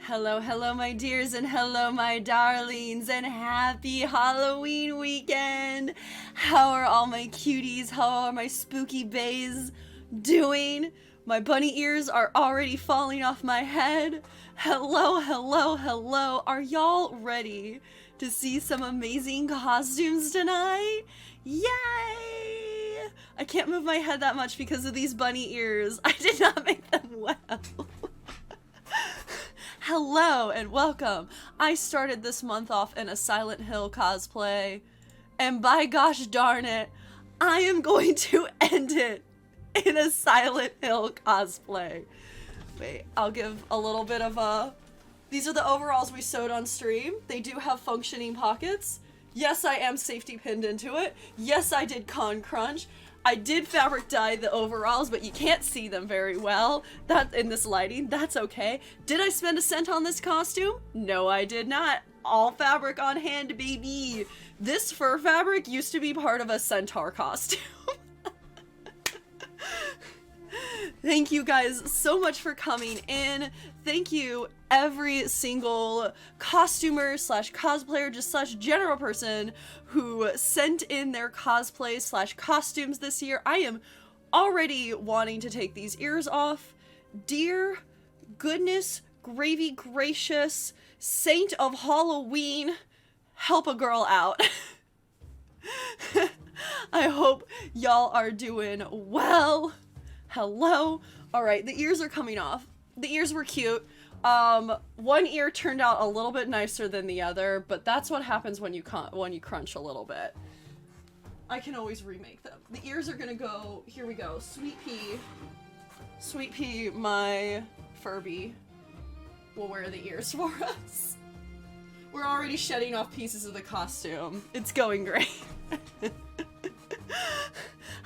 Hello, hello, my dears, and hello, my darlings, and happy Halloween weekend! How are all my cuties? How are my spooky bays doing? My bunny ears are already falling off my head. Hello, hello, hello. Are y'all ready to see some amazing costumes tonight? Yay! I can't move my head that much because of these bunny ears. I did not make them well. Hello and welcome. I started this month off in a Silent Hill cosplay, and by gosh darn it, I am going to end it in a Silent Hill cosplay. Wait, I'll give a little bit of a... These are the overalls we sewed on stream. They do have functioning pockets. Yes, I am safety pinned into it. Yes, I did con crunch. I did fabric dye the overalls, but you can't see them very well. That in this lighting, that's okay. Did I spend a cent on this costume? No, I did not. All fabric on hand, baby. This fur fabric used to be part of a centaur costume. Thank you guys so much for coming in. Thank you every single costumer slash cosplayer just slash general person who sent in their cosplay slash costumes this year. I am already wanting to take these ears off. Dear goodness, gravy gracious, saint of Halloween, help a girl out. I hope y'all are doing well. Hello. All right, the ears are coming off. The ears were cute. One ear turned out a little bit nicer than the other, but that's what happens when you crunch a little bit. I can always remake them. The ears are gonna go, here we go. Sweet Pea, my Furby, will wear the ears for us. We're already shedding off pieces of the costume. It's going great.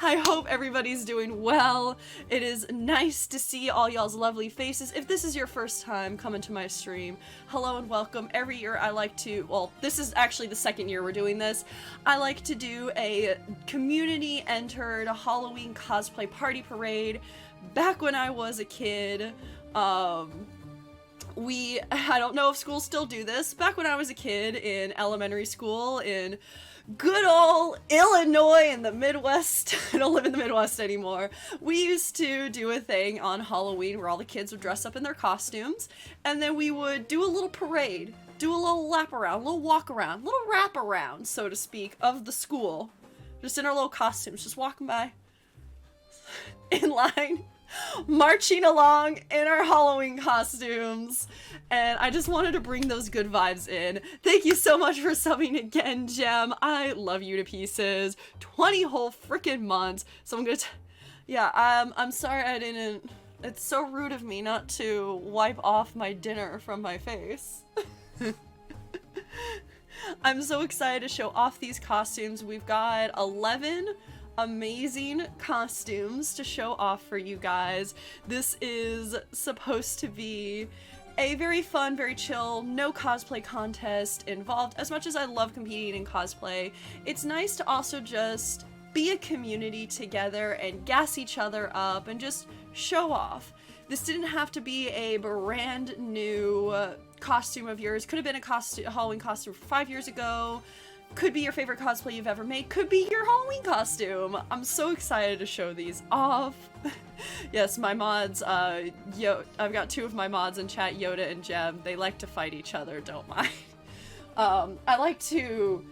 I hope everybody's doing well. It is nice to see all y'all's lovely faces. If this is your first time coming to my stream, hello and welcome. Every year I like to, well, this is actually the second year we're doing this. I like to do a community-entered Halloween cosplay party parade. Back when I was a kid, I don't know if schools still do this. Back when I was a kid in elementary school in good old Illinois in the Midwest. I don't live in the Midwest anymore. We used to do a thing on Halloween where all the kids would dress up in their costumes, and then we would do a little parade, do a little lap around, a little walk around, little wrap around, so to speak, of the school. Just in our little costumes, just walking by in line, marching along in our Halloween costumes, and I just wanted to bring those good vibes in. Thank you so much for subbing again, Gem. I love you to pieces. 20 whole freaking months. So I'm gonna I'm sorry I didn't, it's so rude of me not to wipe off my dinner from my face. I'm so excited to show off these costumes. We've got 11 amazing costumes to show off for you guys. This is supposed to be a very fun, very chill, no cosplay contest involved. As much as I love competing in cosplay, it's nice to also just be a community together and gas each other up and just show off. This didn't have to be a brand new costume of yours. Could have been a Halloween costume 5 years ago. Could be your favorite cosplay you've ever made. Could be your Halloween costume. I'm so excited to show these off. Yes, my mods, I've got two of my mods in chat, Yoda and Gem. They like to fight each other, don't mind. I like to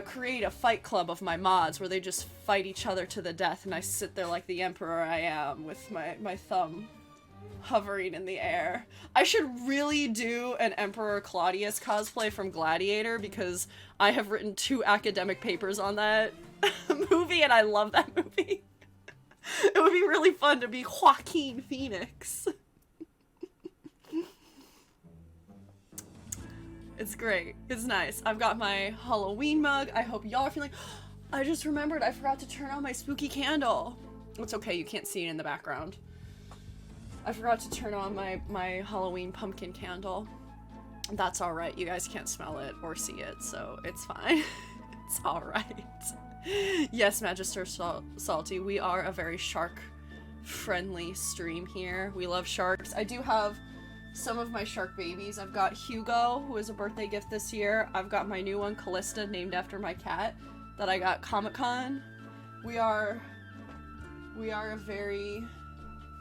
create a fight club of my mods where they just fight each other to the death, and I sit there like the emperor I am with my thumb hovering in the air. I should really do an Emperor Claudius cosplay from Gladiator because I have written 2 academic papers on that movie and I love that movie. It would be really fun to be Joaquin Phoenix. It's great. It's nice. I've got my Halloween mug. I hope y'all are feeling... I just remembered I forgot to turn on my spooky candle. It's okay, you can't see it in the background. I forgot to turn on my Halloween pumpkin candle. That's alright, you guys can't smell it or see it, so it's fine. It's alright. Yes, Magister Salty, we are a very shark-friendly stream here. We love sharks. I do have some of my shark babies. I've got Hugo, who is a birthday gift this year. I've got my new one, Callista, named after my cat, that I got Comic-Con. We are a very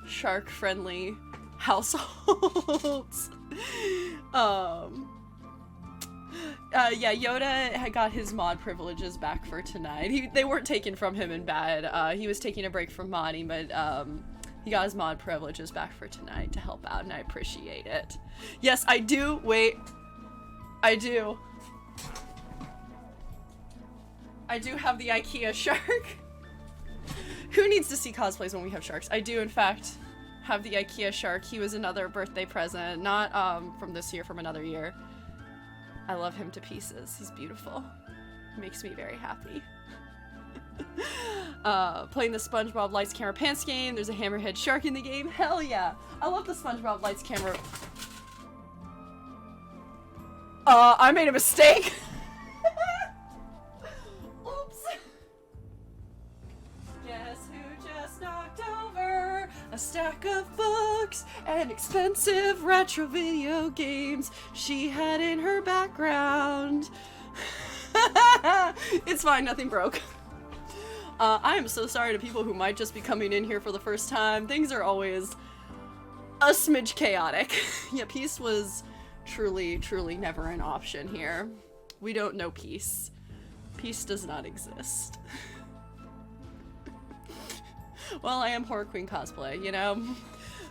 shark-friendly household. Yeah, Yoda had got his mod privileges back for tonight. They weren't taken from him in bed. He was taking a break from modding, but he got his mod privileges back for tonight to help out, and I appreciate it. Yes, I do. Wait. I do. I do have the IKEA shark. Who needs to see cosplays when we have sharks? I do, in fact, have the IKEA shark. He was another birthday present. Not from this year, from another year. I love him to pieces. He's beautiful. Makes me very happy. Playing the SpongeBob Lights Camera Pants game. There's a hammerhead shark in the game. Hell yeah. I love the SpongeBob Lights Camera. I made a mistake. Oops. Guess who just knocked over a stack of books and expensive retro video games she had in her background. It's fine, nothing broke. I am so sorry to people who might just be coming in here for the first time. Things are always a smidge chaotic. Yeah, peace was truly, truly never an option here. We don't know peace. Peace does not exist. Well, I am Horror Queen cosplay, you know?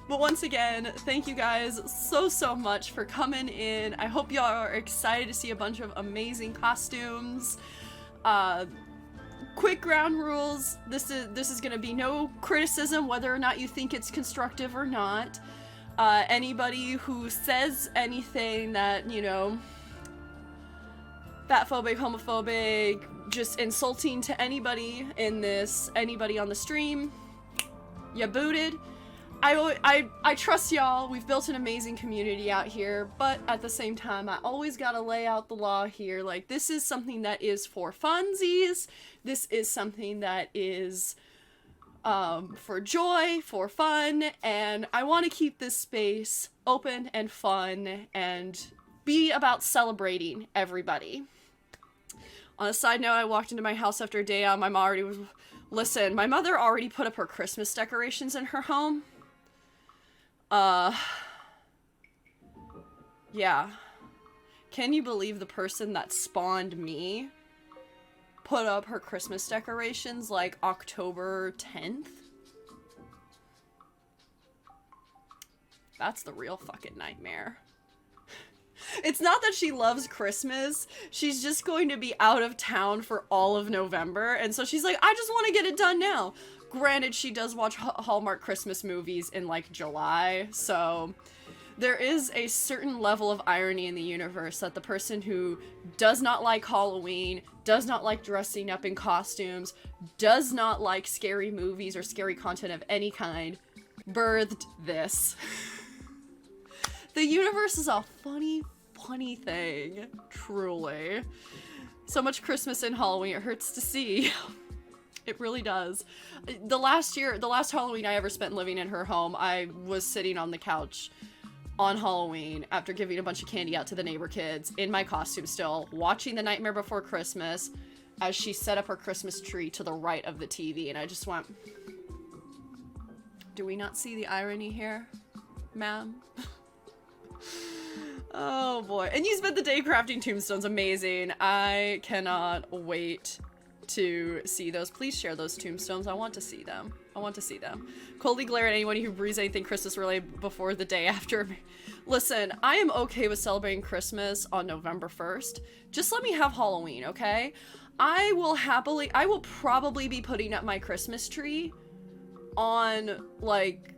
But once again, thank you guys so much for coming in. I hope y'all are excited to see a bunch of amazing costumes. Quick ground rules. This is gonna be no criticism whether or not you think it's constructive or not. Anybody who says anything that, you know, fatphobic, homophobic, just insulting to anybody in this, anybody on the stream, you booted. I trust y'all. We've built an amazing community out here, but at the same time, I always gotta lay out the law here. Like, this is something that is for funsies. This is something that is for joy, for fun, and I want to keep this space open and fun and be about celebrating everybody. On a side note, I walked into my house after a day out. My mom already was... Listen, my mother already put up her Christmas decorations in her home. Yeah. Can you believe the person that spawned me put up her Christmas decorations like October 10th? That's the real fucking nightmare. It's not that she loves Christmas. She's just going to be out of town for all of November. And so she's like, I just want to get it done now. Granted, she does watch Hallmark Christmas movies in like July. So there is a certain level of irony in the universe that the person who does not like Halloween, does not like dressing up in costumes, does not like scary movies or scary content of any kind, birthed this. The universe is a funny thing, truly. So much Christmas and Halloween, it hurts to see. It really does. The last Halloween I ever spent living in her home, I was sitting on the couch on Halloween after giving a bunch of candy out to the neighbor kids in my costume still, watching The Nightmare Before Christmas as she set up her Christmas tree to the right of the TV, and I just went, do we not see the irony here, ma'am? Oh boy. And you spent the day crafting tombstones. Amazing. I cannot wait to see those. Please share those tombstones. I want to see them. I want to see them. Coldly glare at anyone who breathes anything Christmas related before the day after. Listen, I am okay with celebrating Christmas on November 1st. Just let me have Halloween, okay? I will probably be putting up my Christmas tree on, like,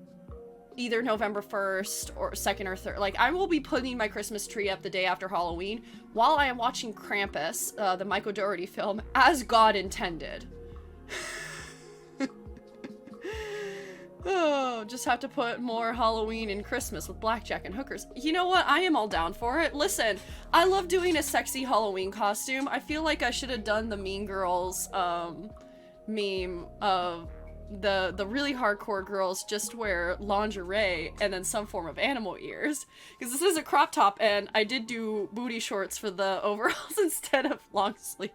either November 1st or 2nd or 3rd. Like, I will be putting my Christmas tree up the day after Halloween while I am watching Krampus, the Michael Dougherty film, as God intended. Oh, just have to put more Halloween and Christmas with blackjack and hookers. You know what? I am all down for it. Listen, I love doing a sexy Halloween costume. I feel like I should have done the Mean Girls meme of the really hardcore girls just wear lingerie and then some form of animal ears. Because this is a crop top, and I did do booty shorts for the overalls instead of long sleeves.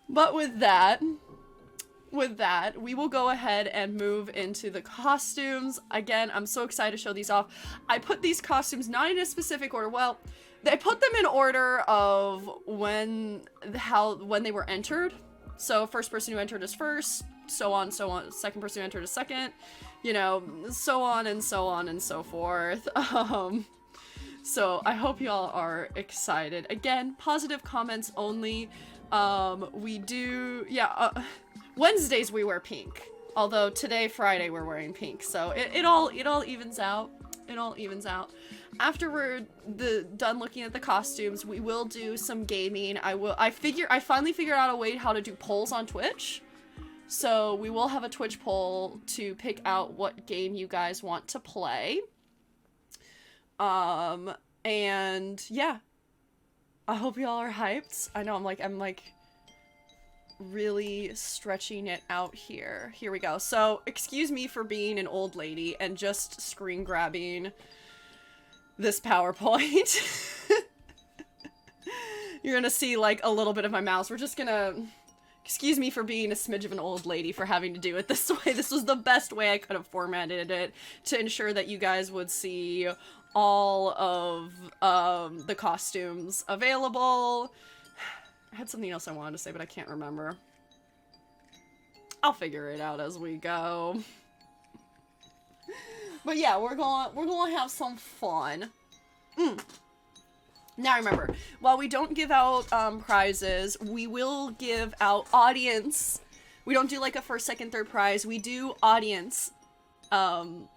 But with that, we will go ahead and move into the costumes. Again, I'm so excited to show these off. I put these costumes not in a specific order. Well, I put them in order of when they were entered. So first person who entered is first, so on. Second person who entered is second, you know, so on and so on and so forth. So I hope y'all are excited. Again, positive comments only. We do, Wednesdays we wear pink. Although today, Friday, we're wearing pink. So it all evens out. It all evens out. After we're done looking at the costumes, we will do some gaming. I finally figured out a way how to do polls on Twitch. So we will have a Twitch poll to pick out what game you guys want to play. And yeah. I hope y'all are hyped. I know I'm like really stretching it out here. Here we go. So, excuse me for being an old lady and just screen grabbing this PowerPoint. You're gonna see like a little bit of my mouse. We're just gonna... Excuse me for being a smidge of an old lady for having to do it this way. This was the best way I could have formatted it to ensure that you guys would see all of the costumes available. I had something else I wanted to say, but I can't remember. I'll figure it out as we go. But yeah, we're gonna have some fun. Now remember, while we don't give out prizes, we will give out audience. We don't do like a first, second, third prize. We do audience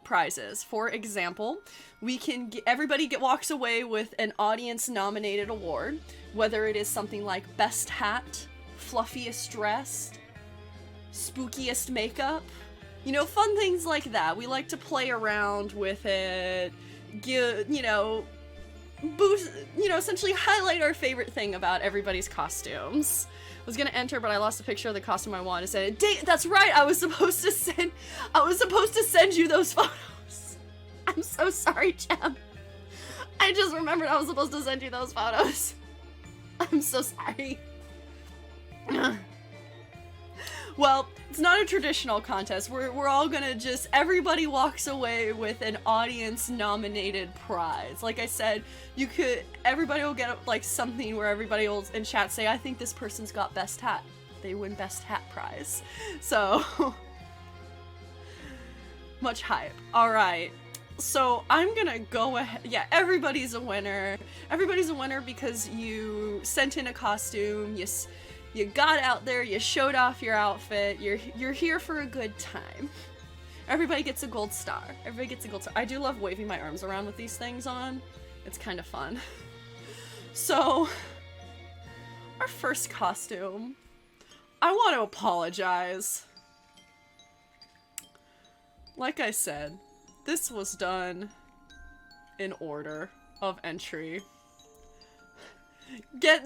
prizes. For example, we can everybody walks away with an audience nominated award, whether it is something like best hat, fluffiest dress, spookiest makeup, you know, fun things like that. We like to play around with it, boost, essentially highlight our favorite thing about everybody's costumes. I was gonna enter, but I lost a picture of the costume I wanted to send. That's right, I was supposed to send you those photos. I'm so sorry, Jem. I just remembered I was supposed to send you those photos. I'm so sorry. Well, it's not a traditional contest. We're all gonna everybody walks away with an audience-nominated prize. Like I said, everybody will get, like, something where everybody will, in chat, say, I think this person's got best hat. They win best hat prize. So, much hype. Alright. So, I'm gonna go ahead. Yeah, everybody's a winner. Everybody's a winner because you sent in a costume, you got out there, you showed off your outfit, you're here for a good time. Everybody gets a gold star. Everybody gets a gold star. I do love waving my arms around with these things on. It's kind of fun. So, our first costume. I want to apologize. Like I said, this was done in order of entry. Get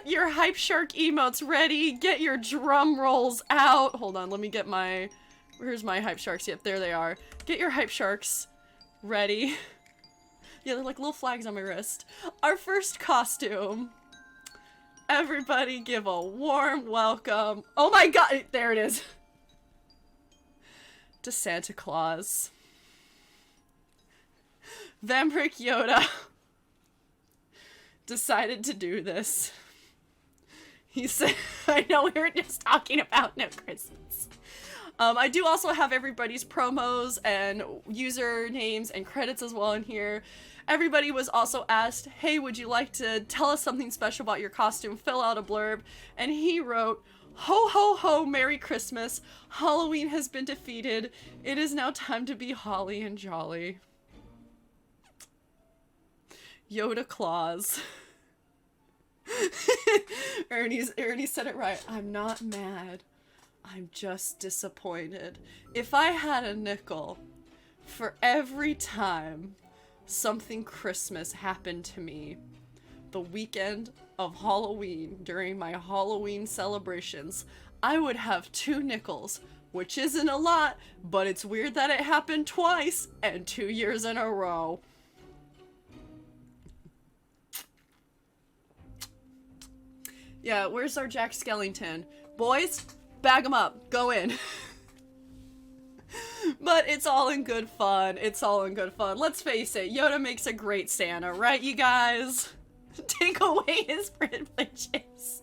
your Hype Shark emotes ready. Get your drum rolls out. Hold on, let me get where's my Hype Sharks? Yep, there they are. Get your Hype Sharks ready. Yeah, they're like little flags on my wrist. Our first costume. Everybody give a warm welcome. Oh my god, there it is. To Santa Claus. Vambrick Yoda decided to do this. He said, I know we were just talking about no Christmas. I do also have everybody's promos and usernames and credits as well in here. Everybody was also asked, hey, would you like to tell us something special about your costume? Fill out a blurb. And he wrote, ho ho ho, Merry Christmas. Halloween has been defeated. It is now time to be holly and jolly. Yoda Claus. Ernie said it right. I'm not mad. I'm just disappointed. If I had a nickel for every time something Christmas happened to me the weekend of Halloween during my Halloween celebrations, I would have 2 nickels, which isn't a lot, but it's weird that it happened twice and 2 years in a row. Yeah, where's our Jack Skellington? Boys, bag him up. Go in. But it's all in good fun. It's all in good fun. Let's face it, Yoda makes a great Santa, right, you guys? Take away his privileges.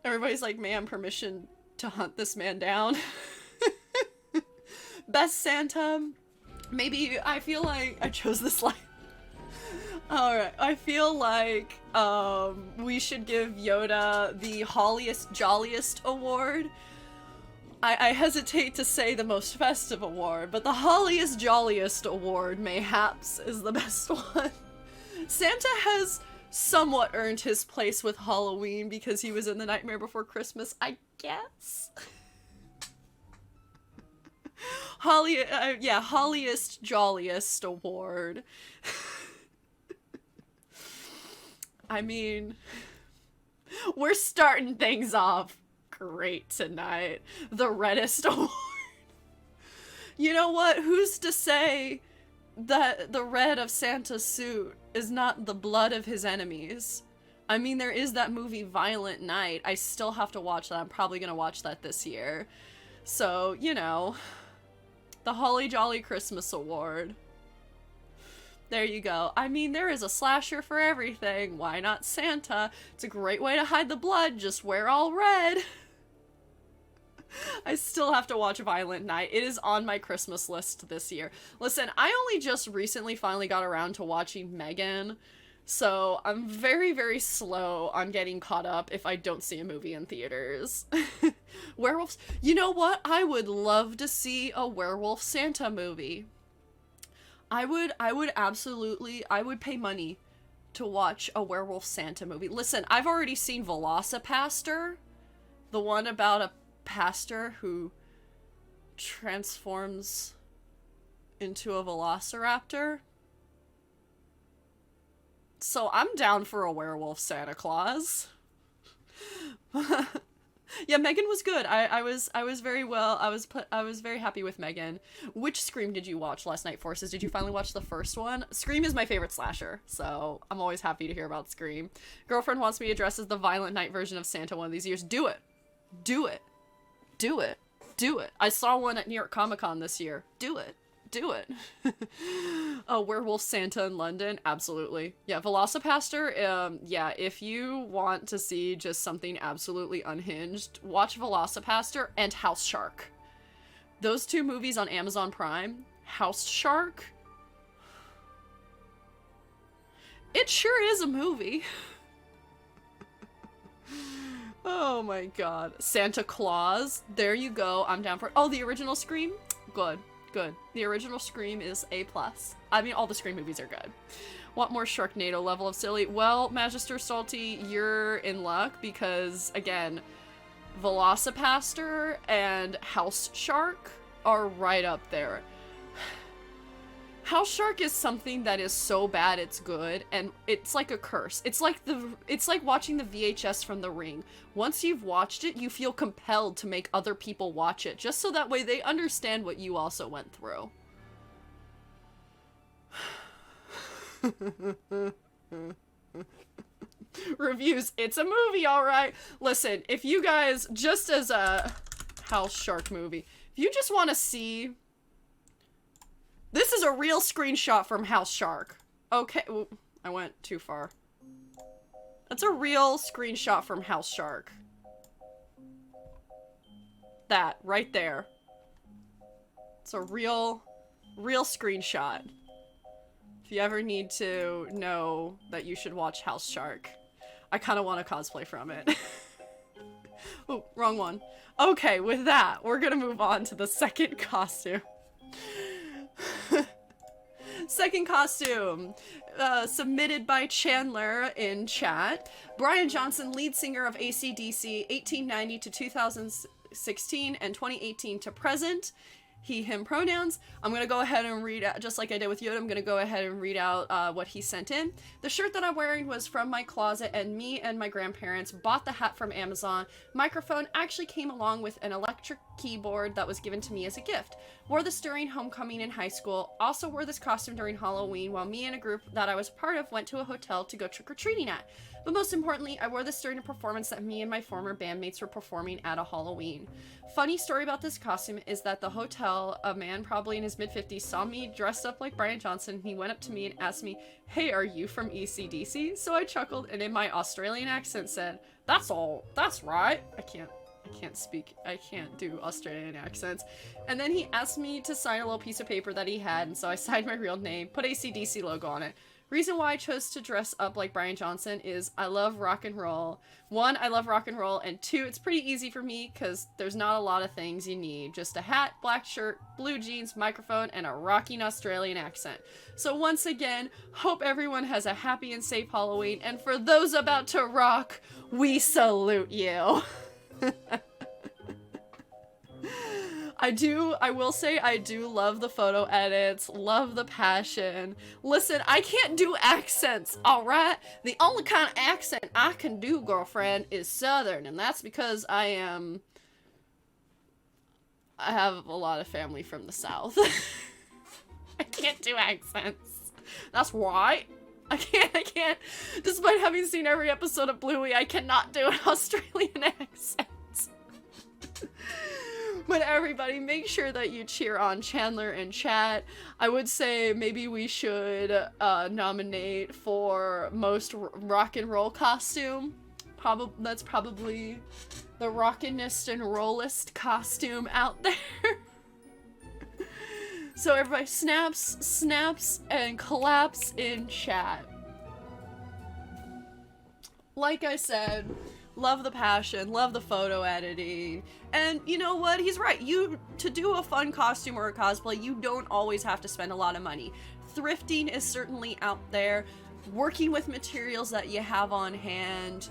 Everybody's like, ma'am, permission to hunt this man down. Best Santa. Maybe, I feel like I chose this line. Alright, I feel like we should give Yoda the Holliest Jolliest award. I hesitate to say the most festive award, but the Holliest Jolliest award, mayhaps, is the best one. Santa has somewhat earned his place with Halloween because he was in The Nightmare Before Christmas, I guess. Yeah, Holliest Jolliest award. I mean, we're starting things off great tonight. The reddest award. You know what? Who's to say that the red of Santa's suit is not the blood of his enemies? I mean, there is that movie Violent Night. I still have to watch that. I'm probably gonna watch that this year. So, you know, the Holly Jolly Christmas Award. There you go. I mean, there is a slasher for everything. Why not Santa? It's a great way to hide the blood. Just wear all red. I still have to watch Violent Night. It is on my Christmas list this year. Listen, I only just recently finally got around to watching Megan, so I'm very, very slow on getting caught up if I don't see a movie in theaters. Werewolves. You know what? I would love to see a Werewolf Santa movie. I would absolutely, I would pay money to watch a Werewolf Santa movie. Listen, I've already seen Velocipaster, the one about a pastor who transforms into a velociraptor. So I'm down for a Werewolf Santa Claus. Yeah, Megan was good. I was very well. I was very happy with Megan. Which Scream did you watch last night, Forces? Did you finally watch the first one? Scream is my favorite slasher, so I'm always happy to hear about Scream. Girlfriend wants me to dress as the Violent Night version of Santa one of these years. Do it. Do it. Do it. Do it. I saw one at New York Comic Con this year. Do it. Do it. Oh, Werewolf Santa in London? Absolutely. Yeah, Velocipaster, yeah, if you want to see just something absolutely unhinged, watch Velocipaster and House Shark. Those 2 movies on Amazon Prime. House Shark? It sure is a movie. Oh my god. Santa Claus. There you go. I'm down for it. Oh, the original Scream? Good. Good. The original Scream is A+. I mean, all the Scream movies are good. Want more Sharknado level of silly? Well, Magister Salty, you're in luck because, again, Velocipaster and House Shark are right up there. House Shark is something that is so bad it's good, and it's like a curse. It's like watching the VHS from The Ring. Once you've watched it, you feel compelled to make other people watch it, just so that way they understand what you also went through. Reviews. It's a movie, alright. Listen, if you guys, just as a House Shark movie, if you just want to see... This is a real screenshot from House Shark. Okay, ooh, I went too far. That's a real screenshot from House Shark. That, right there. It's a real screenshot. If you ever need to know that you should watch House Shark. I kind of want to cosplay from it. Oh, wrong one. Okay, with that, we're gonna move on to the second costume. Second costume, submitted by Chandler in chat. Brian Johnson, lead singer of AC/DC, 1890 to 2016 and 2018 to present. he, him pronouns. I'm going to go ahead and read out, just like I did with Yoda, I'm going to go ahead and read out what he sent in. The shirt that I'm wearing was from my closet, and me and my grandparents bought the hat from Amazon. Microphone actually came along with an electric keyboard that was given to me as a gift. Wore this during homecoming in high school. Also wore this costume during Halloween while me and a group that I was a part of went to a hotel to go trick-or-treating at. But most importantly, I wore this during a performance that me and my former bandmates were performing at a Halloween. Funny story about this costume is that the hotel, a man probably in his mid-50s, saw me dressed up like Brian Johnson. He went up to me and asked me, "Hey, are you from ECDC?" So I chuckled and in my Australian accent said, "That's right." I can't do Australian accents. And then he asked me to sign a little piece of paper that he had, and so I signed my real name, put ACDC logo on it. Reason why I chose to dress up like Brian Johnson is I love rock and roll. One, I love rock and roll, and two, it's pretty easy for me because there's not a lot of things you need. Just a hat, black shirt, blue jeans, microphone, and a rocking Australian accent. So once again, hope everyone has a happy and safe Halloween, and for those about to rock, we salute you. I will say I do love the photo edits, love the passion. Listen, I can't do accents, alright? The only kind of accent I can do, girlfriend, is Southern, and that's because I have a lot of family from the South. I can't do accents. That's why. I can't. Despite having seen every episode of Bluey, I cannot do an Australian accent. But everybody, make sure that you cheer on Chandler in chat. I would say maybe we should nominate for most rock and roll costume. That's probably the rockinest and rollest costume out there. So everybody snaps, and claps in chat. Like I said, love the passion, love the photo editing, and you know what? He's right. To do a fun costume or a cosplay, you don't always have to spend a lot of money. Thrifting is certainly out there. Working with materials that you have on hand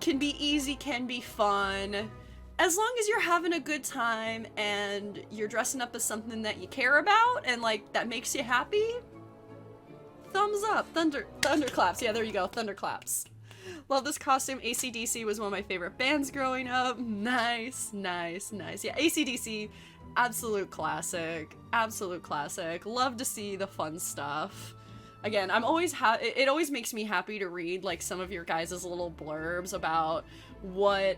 can be easy, can be fun. As long as you're having a good time and you're dressing up as something that you care about and like that makes you happy, thumbs up. Thunderclaps. Yeah, there you go. Thunderclaps. Love this costume. AC/DC was one of my favorite bands growing up. Nice. Yeah, AC/DC, absolute classic. Love to see the fun stuff. Again, I'm always it always makes me happy to read like some of your guys' little blurbs about what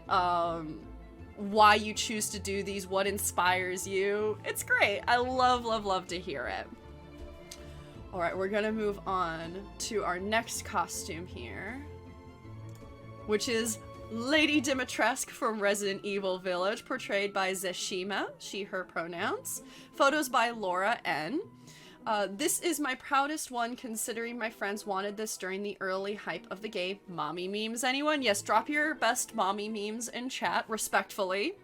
why you choose to do these, what inspires you. It's great. I love to hear it. All right, we're gonna move on to our next costume here, which is Lady Dimitrescu from Resident Evil Village, portrayed by Zeshima, she, her pronouns. Photos by Laura N. This is my proudest one, considering my friends wanted this during the early hype of the game. Mommy memes, anyone? Yes, drop your best mommy memes in chat, respectfully.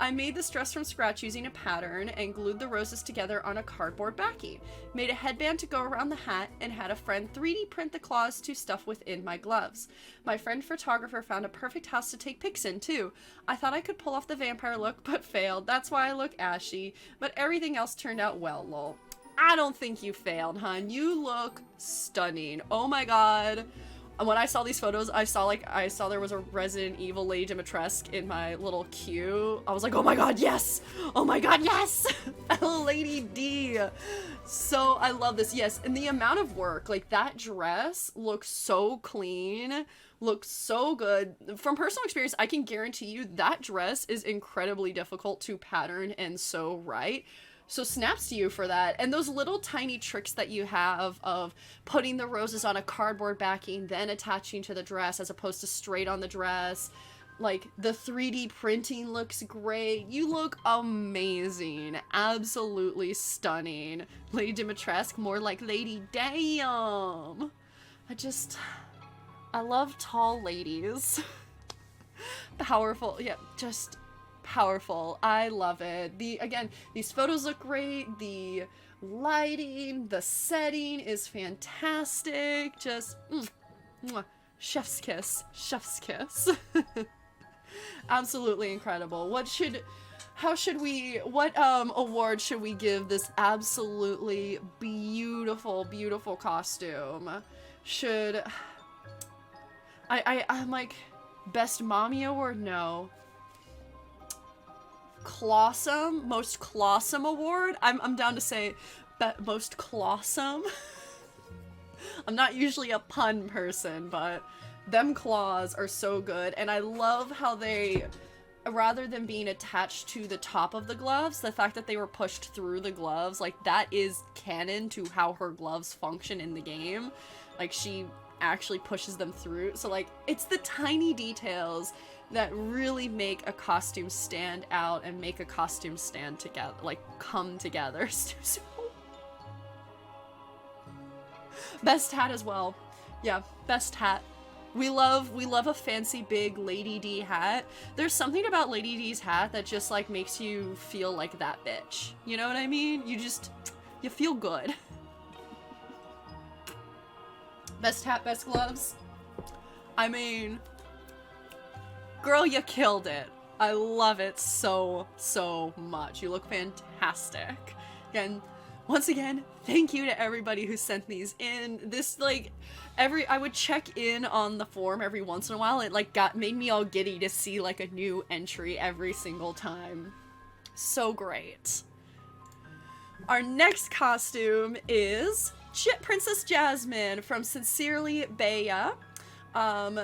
I made this dress from scratch using a pattern and glued the roses together on a cardboard backing. Made a headband to go around the hat and had a friend 3D print the claws to stuff within my gloves. My friend photographer found a perfect house to take pics in too. I thought I could pull off the vampire look but failed. That's why I look ashy, but everything else turned out well, lol. I don't think you failed, hun. You look stunning. Oh my god. When I saw these photos, I saw there was a Resident Evil Lady Dimitrescu in my little queue. I was like, oh my god, yes! Oh my god, yes! Lady D! So, I love this, yes. And the amount of work, like, that dress looks so clean, looks so good. From personal experience, I can guarantee you that dress is incredibly difficult to pattern and sew right. So snaps to you for that. And those little tiny tricks that you have of putting the roses on a cardboard backing, then attaching to the dress as opposed to straight on the dress. Like, the 3D printing looks great. You look amazing. Absolutely stunning. Lady Dimitrescu, more like Lady Damn. I love tall ladies. Powerful. Yeah, just powerful. I love it. Again, these photos look great. The lighting, the setting is fantastic. Just mwah, chef's kiss. Absolutely incredible. How should we, what award should we give this absolutely beautiful, beautiful costume? Should, I'm like, best mommy award? No. Clawsome? Most clawsome award? I'm down to say most clawsome. I'm not usually a pun person, but them claws are so good, and I love how they, rather than being attached to the top of the gloves, the fact that they were pushed through the gloves, like, that is canon to how her gloves function in the game. Like, she actually pushes them through. So, like, it's the tiny details that really make a costume stand out and make a costume stand together, like, come together. Best hat as well. Yeah, best hat. We love a fancy big Lady D hat. There's something about Lady D's hat that just like makes you feel like that bitch. You know what I mean? You feel good. Best hat, best gloves. I mean, girl, you killed it. I love it so, so much. You look fantastic. Again, once again, thank you to everybody who sent these in. This, like, I would check in on the forum every once in a while. It, like, made me all giddy to see, like, a new entry every single time. So great. Our next costume is Princess Jasmine from Sincerely Bea.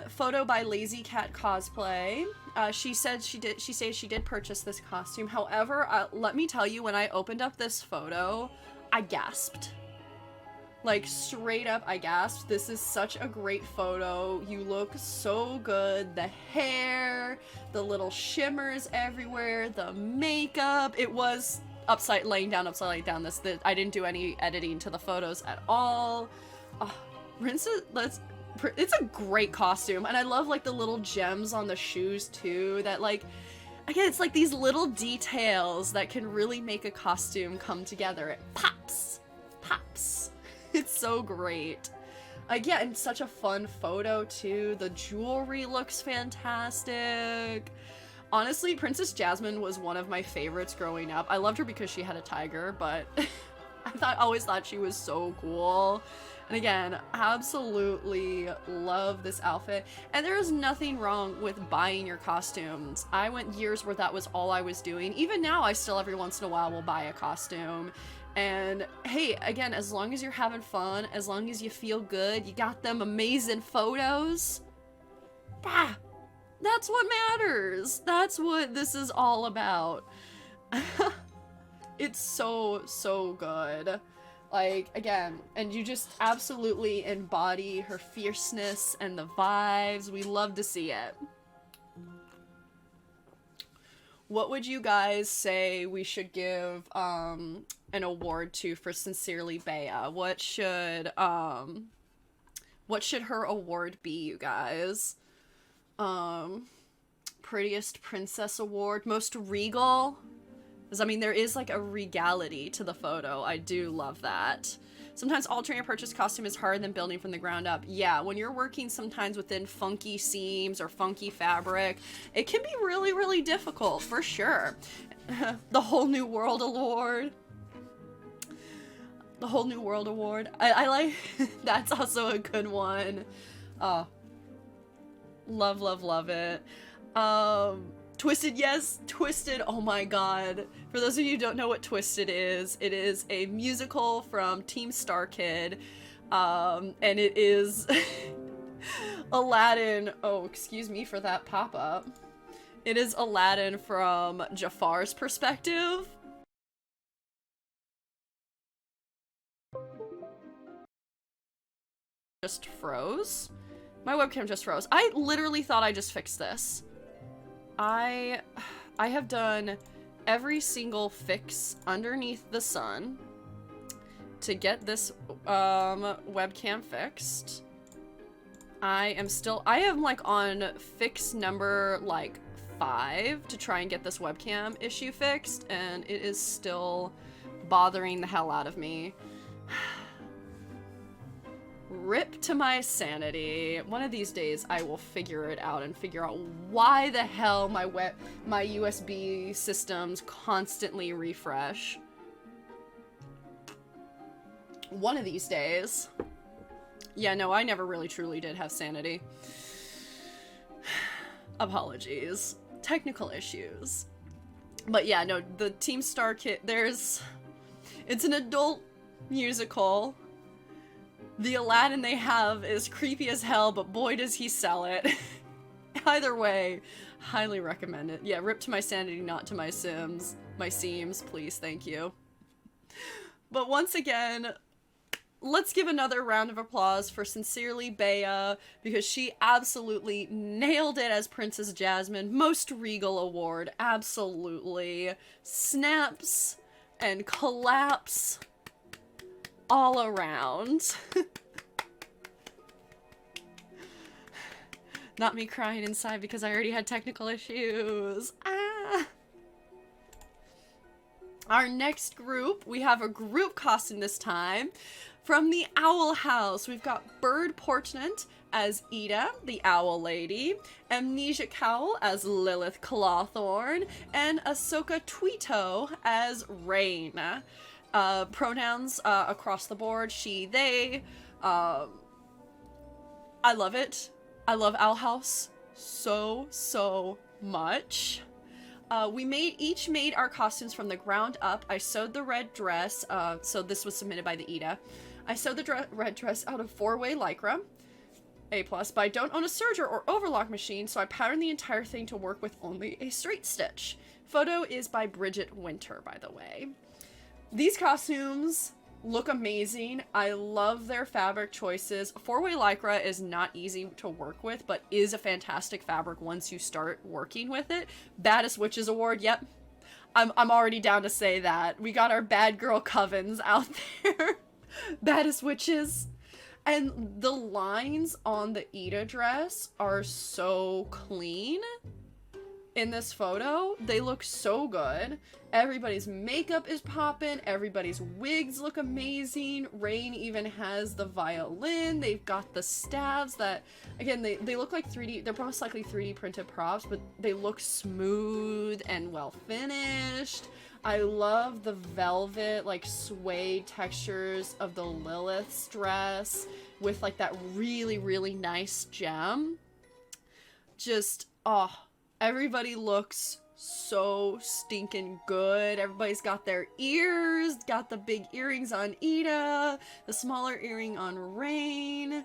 Photo by Lazy Cat Cosplay. She said she did purchase this costume. However, let me tell you, when I opened up this photo, I gasped. Like, straight up, I gasped. This is such a great photo. You look so good. The hair, the little shimmers everywhere, the makeup. It was laying down upside down. I didn't do any editing to the photos at all. It's a great costume, and I love, like, the little gems on the shoes, too, that, like, again, it's like these little details that can really make a costume come together. It pops. Pops. It's so great. Yeah, and such a fun photo, too. The jewelry looks fantastic. Honestly, Princess Jasmine was one of my favorites growing up. I loved her because she had a tiger, but I always thought she was so cool. And again, absolutely love this outfit. And there is nothing wrong with buying your costumes. I went years where that was all I was doing. Even now, I still every once in a while will buy a costume. And hey, again, as long as you're having fun, as long as you feel good, you got them amazing photos, that's what matters. That's what this is all about. It's so, so good. Like, again, and you just absolutely embody her fierceness and the vibes. We love to see it. What would you guys say we should give an award to for Sincerely Bea? What should her award be, you guys? Prettiest Princess Award, most regal? Because, I mean, there is, like, a regality to the photo. I do love that. Sometimes altering a purchased costume is harder than building from the ground up. Yeah, when you're working sometimes within funky seams or funky fabric, it can be really, really difficult, for sure. The Whole New World Award. The Whole New World Award. I like... That's also a good one. Oh. Love, love, love it. Twisted, yes, Twisted, oh my god. For those of you who don't know what Twisted is, it is a musical from Team Star Kid, and it is Aladdin, oh, excuse me for that pop-up. It is Aladdin from Jafar's perspective. Just froze? My webcam just froze. I literally thought I just fixed this. I have done every single fix underneath the sun to get this webcam fixed. I am like on fix number like 5 to try and get this webcam issue fixed, and it is still bothering the hell out of me. Rip to my sanity. One of these days I will figure it out and figure out why the hell my USB systems constantly refresh. One of these days. Yeah, no, I never really truly did have sanity. Apologies. Technical issues. But yeah, no, the Team Star Kit, it's an adult musical. The Aladdin they have is creepy as hell, but boy does he sell it. Either way, highly recommend it. Yeah, rip to my sanity, not to my Sims. My seams, please, thank you. But once again, let's give another round of applause for Sincerely Bea, because she absolutely nailed it as Princess Jasmine. Most Regal Award, absolutely. Snaps and collapse all around. Not me crying inside because I already had technical issues. Ah! Our next group, we have a group costume this time. From the Owl House, we've got Bird Portnant as Ida, the Owl Lady, Amnesia Cowl as Lilith Clawthorn, and Ahsoka Tweeto as Rain. Pronouns across the board, she, they. I love it. I love Owl House so much. We each made our costumes from the ground up. I sewed the red dress, so this was submitted by the Ida. I sewed the red dress out of 4-way Lycra, A+, but I don't own a serger or overlock machine, so I patterned the entire thing to work with only a straight stitch. Photo is by Bridget Winter, by the way. These costumes look amazing. I love their fabric choices. 4-way Lycra is not easy to work with, but is a fantastic fabric once you start working with it. Baddest Witches Award, yep. I'm already down to say that. We got our bad girl covens out there. Baddest Witches. And the lines on the Ida dress are so clean in this photo. They look so good. Everybody's makeup is popping. Everybody's wigs look amazing. Rain even has the violin. They've got the staves that, again, they look like 3D. They're most likely 3D printed props, but they look smooth and well finished. I love the velvet, like, suede textures of the Lilith's dress with, like, that really nice gem. Just, oh, everybody looks so stinking good. Everybody's got their ears, got the big earrings on Ida, the smaller earring on Rain.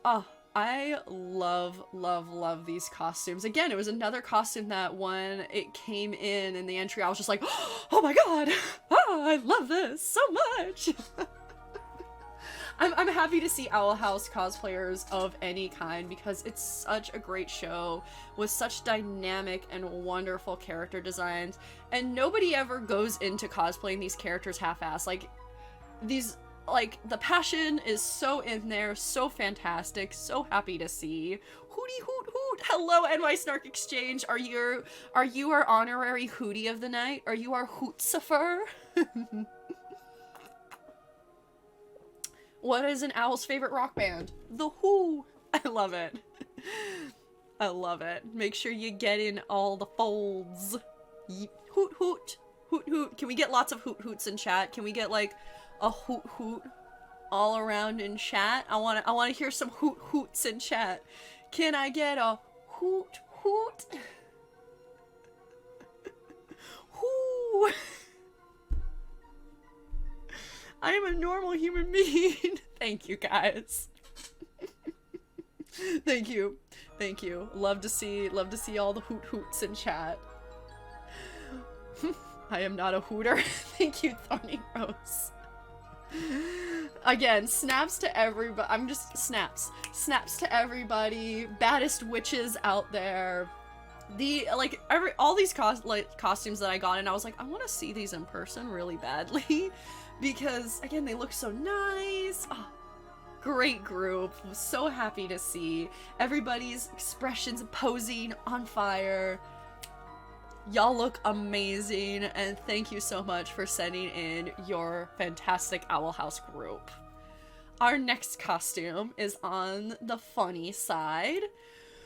Oh, I love these costumes. Again, it was another costume that when it came in the entry, I was just like, oh my god, oh, I love this so much. I'm happy to see Owl House cosplayers of any kind because it's such a great show with such dynamic and wonderful character designs, and nobody ever goes into cosplaying these characters half-assed. Like, the passion is so in there, so fantastic, so happy to see. Hootie hoot hoot! Hello, NY Snark Exchange. Are you our honorary hootie of the night? Are you our hootsifer? What is an owl's favorite rock band? The Who. I love it. I love it. Make sure you get in all the folds. Hoot hoot. Hoot hoot. Can we get lots of hoot hoots in chat? Can we get like a hoot hoot all around in chat? I wanna hear some hoot hoots in chat. Can I get a hoot hoot? Hoo. I am a normal human being. Thank you, guys. Thank you. Thank you. Love to see all the hoot hoots in chat. I am not a hooter. Thank you, Thorny Rose. Again, snaps to everybody. I'm just snaps. Snaps to everybody. Baddest witches out there. All these costumes that I got, and I was like, I want to see these in person really badly. Because, again, they look so nice. Oh, great group. I'm so happy to see everybody's expressions posing on fire. Y'all look amazing, and thank you so much for sending in your fantastic Owl House group. Our next costume is on the funny side.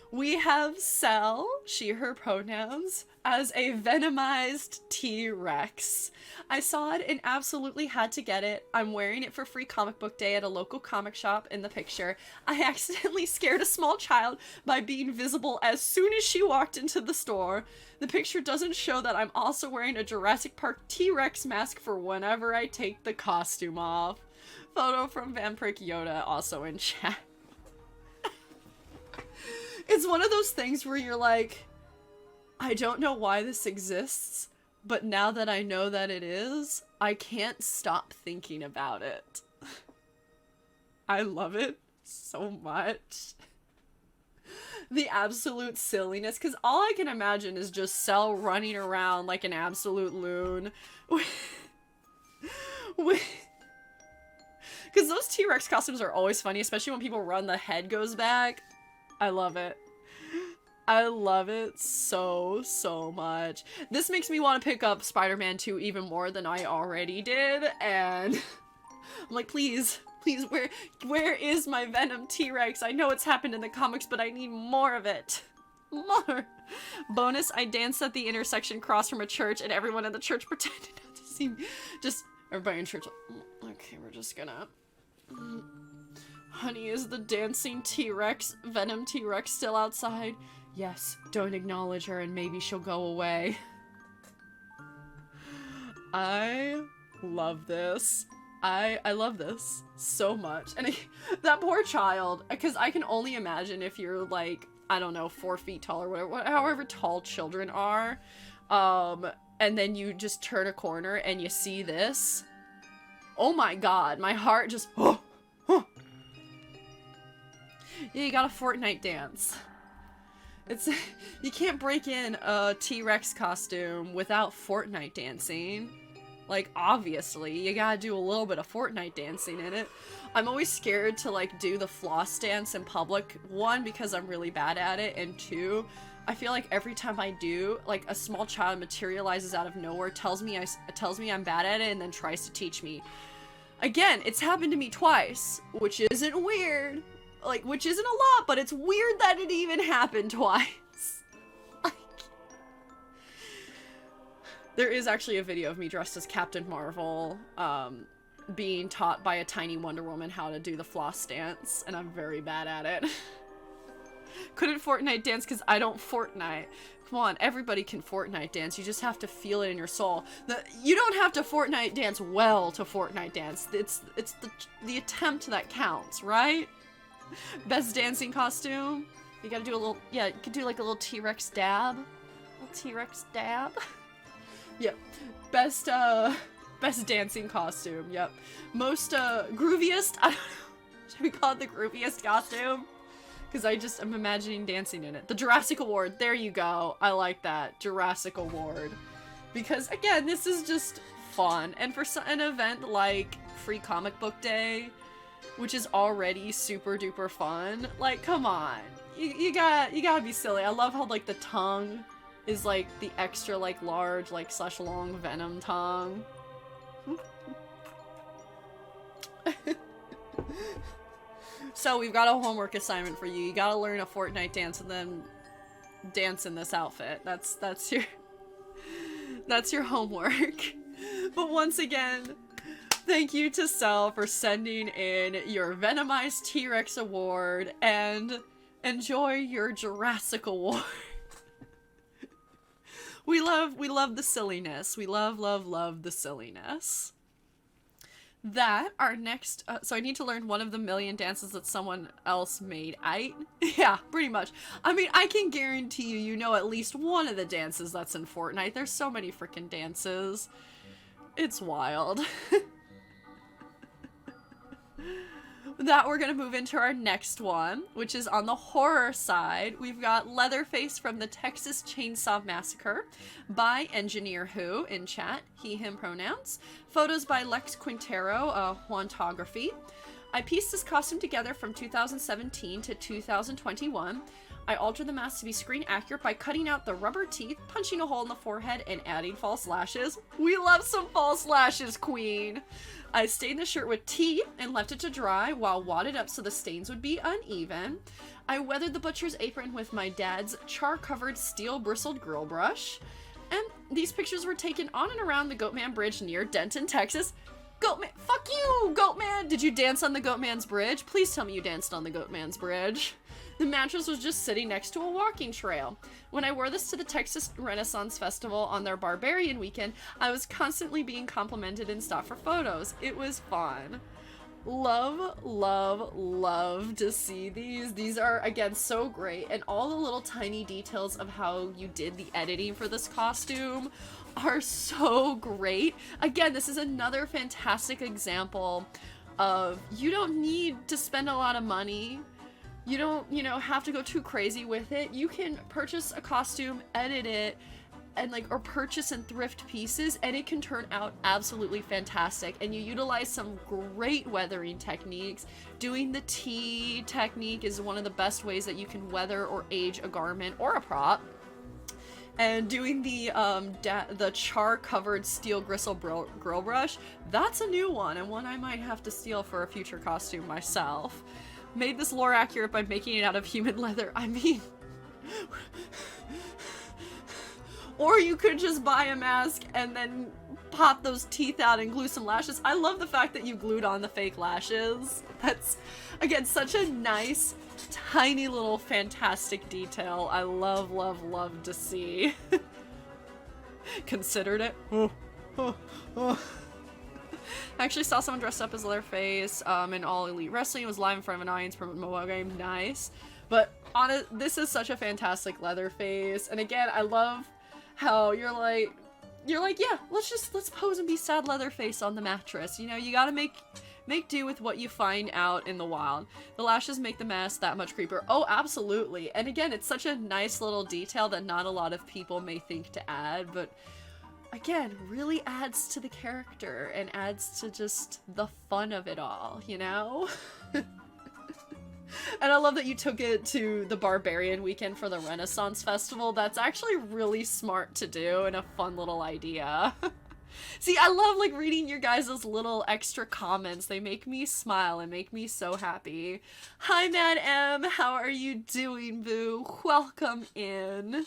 We have Cell, she, her pronouns, as a venomized T-Rex. I saw it and absolutely had to get it. I'm wearing it for Free Comic Book Day at a local comic shop in the picture. I accidentally scared a small child by being visible as soon as she walked into the store. The picture doesn't show that I'm also wearing a Jurassic Park T-Rex mask for whenever I take the costume off. Photo from Vampiric Yoda, also in chat. It's one of those things where you're like, I don't know why this exists, but now that I know that it is, I can't stop thinking about it. I love it so much. The absolute silliness, because all I can imagine is just Cell running around like an absolute loon. Because those T-Rex costumes are always funny, especially when people run, the head goes back. I love it. I love it so, so much. This makes me want to pick up Spider-Man 2 even more than I already did, and I'm like, please, where is my Venom T-Rex? I know it's happened in the comics, but I need more of it. More. Bonus, I danced at the intersection across from a church, and everyone in the church pretended not to see me. Just, everybody in church, okay, we're just gonna... Honey, is the dancing T-Rex, Venom T-Rex, still outside? Yes, don't acknowledge her and maybe she'll go away. I love this. I love this so much. And that poor child, because I can only imagine if you're like, I don't know, 4 feet tall or whatever, however tall children are, and then you just turn a corner and you see this. Oh my god, my heart just, oh. Yeah, you got a Fortnite dance. It's, you can't break in a T-Rex costume without Fortnite dancing. Like, obviously, you gotta do a little bit of Fortnite dancing in it. I'm always scared to, like, do the floss dance in public. 1, because I'm really bad at it, and 2, I feel like every time I do, like, a small child materializes out of nowhere, tells me I'm bad at it, and then tries to teach me. Again, it's happened to me twice, which isn't weird. Like, which isn't a lot, but it's weird that it even happened twice. Like, there is actually a video of me dressed as Captain Marvel, being taught by a tiny Wonder Woman how to do the floss dance, and I'm very bad at it. Couldn't Fortnite dance because I don't Fortnite. Come on, everybody can Fortnite dance. You just have to feel it in your soul. You don't have to Fortnite dance well to Fortnite dance. It's the attempt that counts, right? Best dancing costume. You gotta do a little, yeah, you could do like a little T-Rex dab. Little T-Rex dab. Yep. Best dancing costume, yep. Most, grooviest, I don't know. Should we call it the grooviest costume? Because I'm imagining dancing in it. The Jurassic Award, there you go. I like that. Jurassic Award. Because, again, this is just fun. And for an event like Free Comic Book Day, which is already super duper fun. Like, come on. You gotta be silly. I love how, like, the tongue is, like, the extra, like, large, like, / long Venom tongue. So, we've got a homework assignment for you. You gotta learn a Fortnite dance and then dance in this outfit. That's your homework. But once again, thank you to Cell for sending in your Venomized T-Rex award, and enjoy your Jurassic award. We love the silliness. We love the silliness. That, our next, so I need to learn one of the million dances that someone else made. Yeah, pretty much. I mean, I can guarantee you know at least one of the dances that's in Fortnite. There's so many freaking dances. It's wild. That we're gonna move into our next one, which is on the horror side. We've got Leatherface from the Texas Chainsaw Massacre by Engineer Who in chat, he, him pronouns. Photos by Lex Quintero, Hauntography. I pieced this costume together from 2017 to 2021. I altered the mask to be screen accurate by cutting out the rubber teeth, punching a hole in the forehead, and adding false lashes. We love some false lashes, queen! I stained the shirt with tea and left it to dry while wadded up so the stains would be uneven. I weathered the butcher's apron with my dad's char-covered steel-bristled grill brush. And these pictures were taken on and around the Goatman Bridge near Denton, Texas. Goatman, fuck you, Goatman! Did you dance on the Goatman's Bridge? Please tell me you danced on the Goatman's Bridge. The mattress was just sitting next to a walking trail. When I wore this to the Texas Renaissance Festival on their Barbarian weekend, I was constantly being complimented and stopped for photos. It was fun. Love, love, love to see these. These are, again, so great. And all the little tiny details of how you did the editing for this costume are so great. Again, this is another fantastic example of you don't need to spend a lot of money. You don't, have to go too crazy with it. You can purchase a costume, edit it, and or purchase and thrift pieces, and it can turn out absolutely fantastic. And you utilize some great weathering techniques. Doing the tea technique is one of the best ways that you can weather or age a garment or a prop. And doing the char-covered steel gristle grill brush, that's a new one, and one I might have to steal for a future costume myself. Made this lore accurate by making it out of human leather. I mean... Or you could just buy a mask and then pop those teeth out and glue some lashes. I love the fact that you glued on the fake lashes. That's, again, such a nice, tiny little fantastic detail. I love, love, love to see. Considered it. I actually saw someone dressed up as Leatherface in All Elite Wrestling. It was live in front of an audience from a mobile game. Nice. But this is such a fantastic Leatherface. And again, I love how you're like, yeah, let's pose and be sad Leatherface on the mattress. You gotta make do with what you find out in the wild. The lashes make the mask that much creepier. Oh, absolutely. And again, it's such a nice little detail that not a lot of people may think to add, but again, really adds to the character and adds to just the fun of it all, And I love that you took it to the Barbarian weekend for the Renaissance Festival. That's actually really smart to do and a fun little idea. See, I love reading your guys' little extra comments. They make me smile and make me so happy. Hi, Mad M. How are you doing, boo? Welcome in.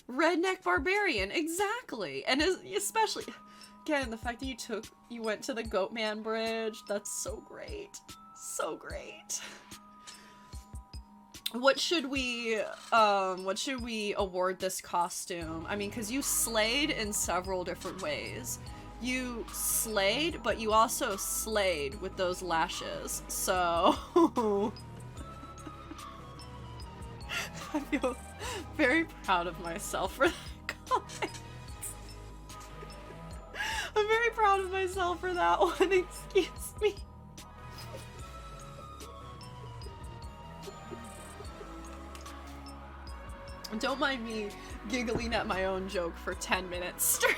Redneck Barbarian, exactly. And especially... Again, the fact that you went to the Goatman Bridge, that's so great. So great. What should we award this costume? I mean, because you slayed in several different ways. You slayed, but you also slayed with those lashes. So... I feel very proud of myself for that comment. I'm very proud of myself for that one, excuse me. Don't mind me giggling at my own joke for 10 minutes straight.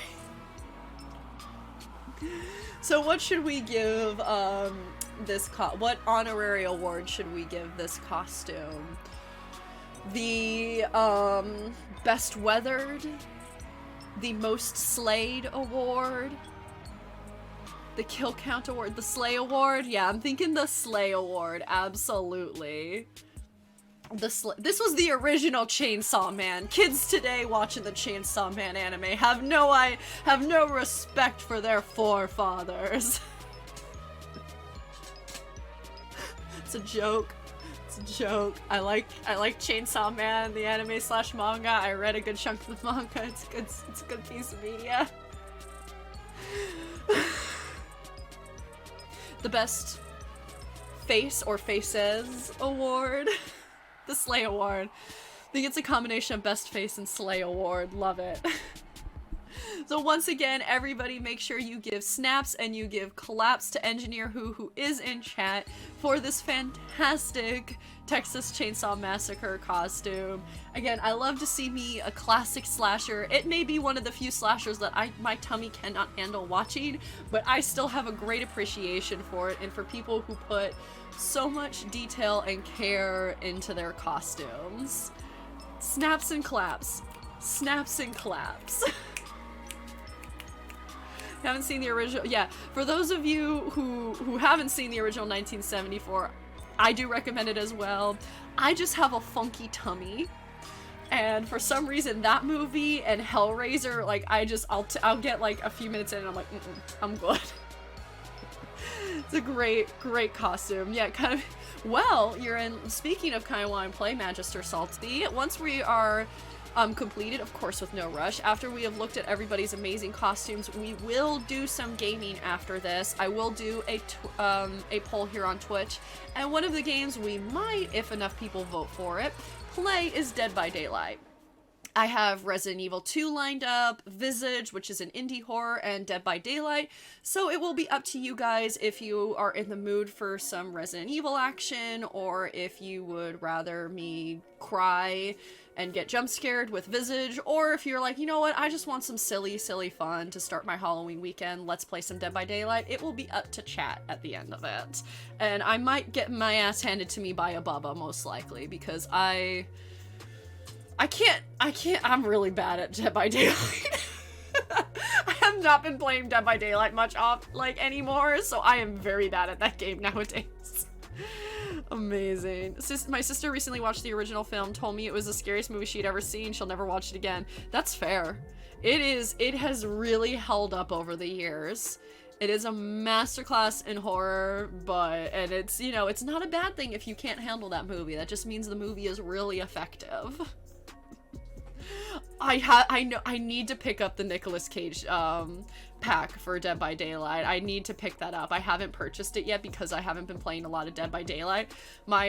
So what should we give what honorary award should we give this costume? The best weathered? The most slayed award, the kill count award, the slay award. Yeah, I'm thinking the slay award. Absolutely. This was the original Chainsaw Man. Kids today watching the Chainsaw Man anime have no respect for their forefathers. It's a joke. Joke. I like Chainsaw Man, the anime / manga. I read a good chunk of the manga. It's a good piece of media. The best face or faces award. The Slay award. I think it's a combination of best face and Slay award. Love it. So once again, everybody make sure you give snaps and you give claps to Engineer who is in chat for this fantastic Texas Chainsaw Massacre costume. Again, I love to see me a classic slasher. It may be one of the few slashers that my tummy cannot handle watching, but I still have a great appreciation for it and for people who put so much detail and care into their costumes. Snaps and claps. snaps and claps. Haven't seen the original. Yeah, for those of you who haven't seen the original 1974, I do recommend it as well. I just have a funky tummy, and for some reason that movie and Hellraiser, like, I'll get like a few minutes in and I'm like, I'm good. It's a great costume. Yeah, kind of. Well, speaking of kind of want to play Magister Salty, once we are completed, of course with no rush, after we have looked at everybody's amazing costumes, we will do some gaming after this. I will do a poll here on Twitch, and one of the games we might, if enough people vote for it, play is Dead by Daylight. I have Resident Evil 2 lined up, Visage, which is an indie horror, and Dead by Daylight, so it will be up to you guys if you are in the mood for some Resident Evil action, or if you would rather me cry and get jump scared with Visage, or if you're like, you know what, I just want some silly fun to start my Halloween weekend, let's play some Dead by Daylight. It will be up to chat at the end of it. And I might get my ass handed to me by a Bubba, most likely, because I can't, I'm really bad at Dead by Daylight. I have not been playing Dead by Daylight much anymore, so I am very bad at that game nowadays. Amazing. My sister recently watched the original film, told me it was the scariest movie she'd ever seen. She'll never watch it again. That's fair. It has really held up over the years. It is a masterclass in horror, and it's, you know, it's not a bad thing if you can't handle that movie. That just means the movie is really effective. I need to pick up the Nicolas Cage pack for Dead by Daylight. I need to pick that up. I haven't purchased it yet because I haven't been playing a lot of Dead by Daylight. My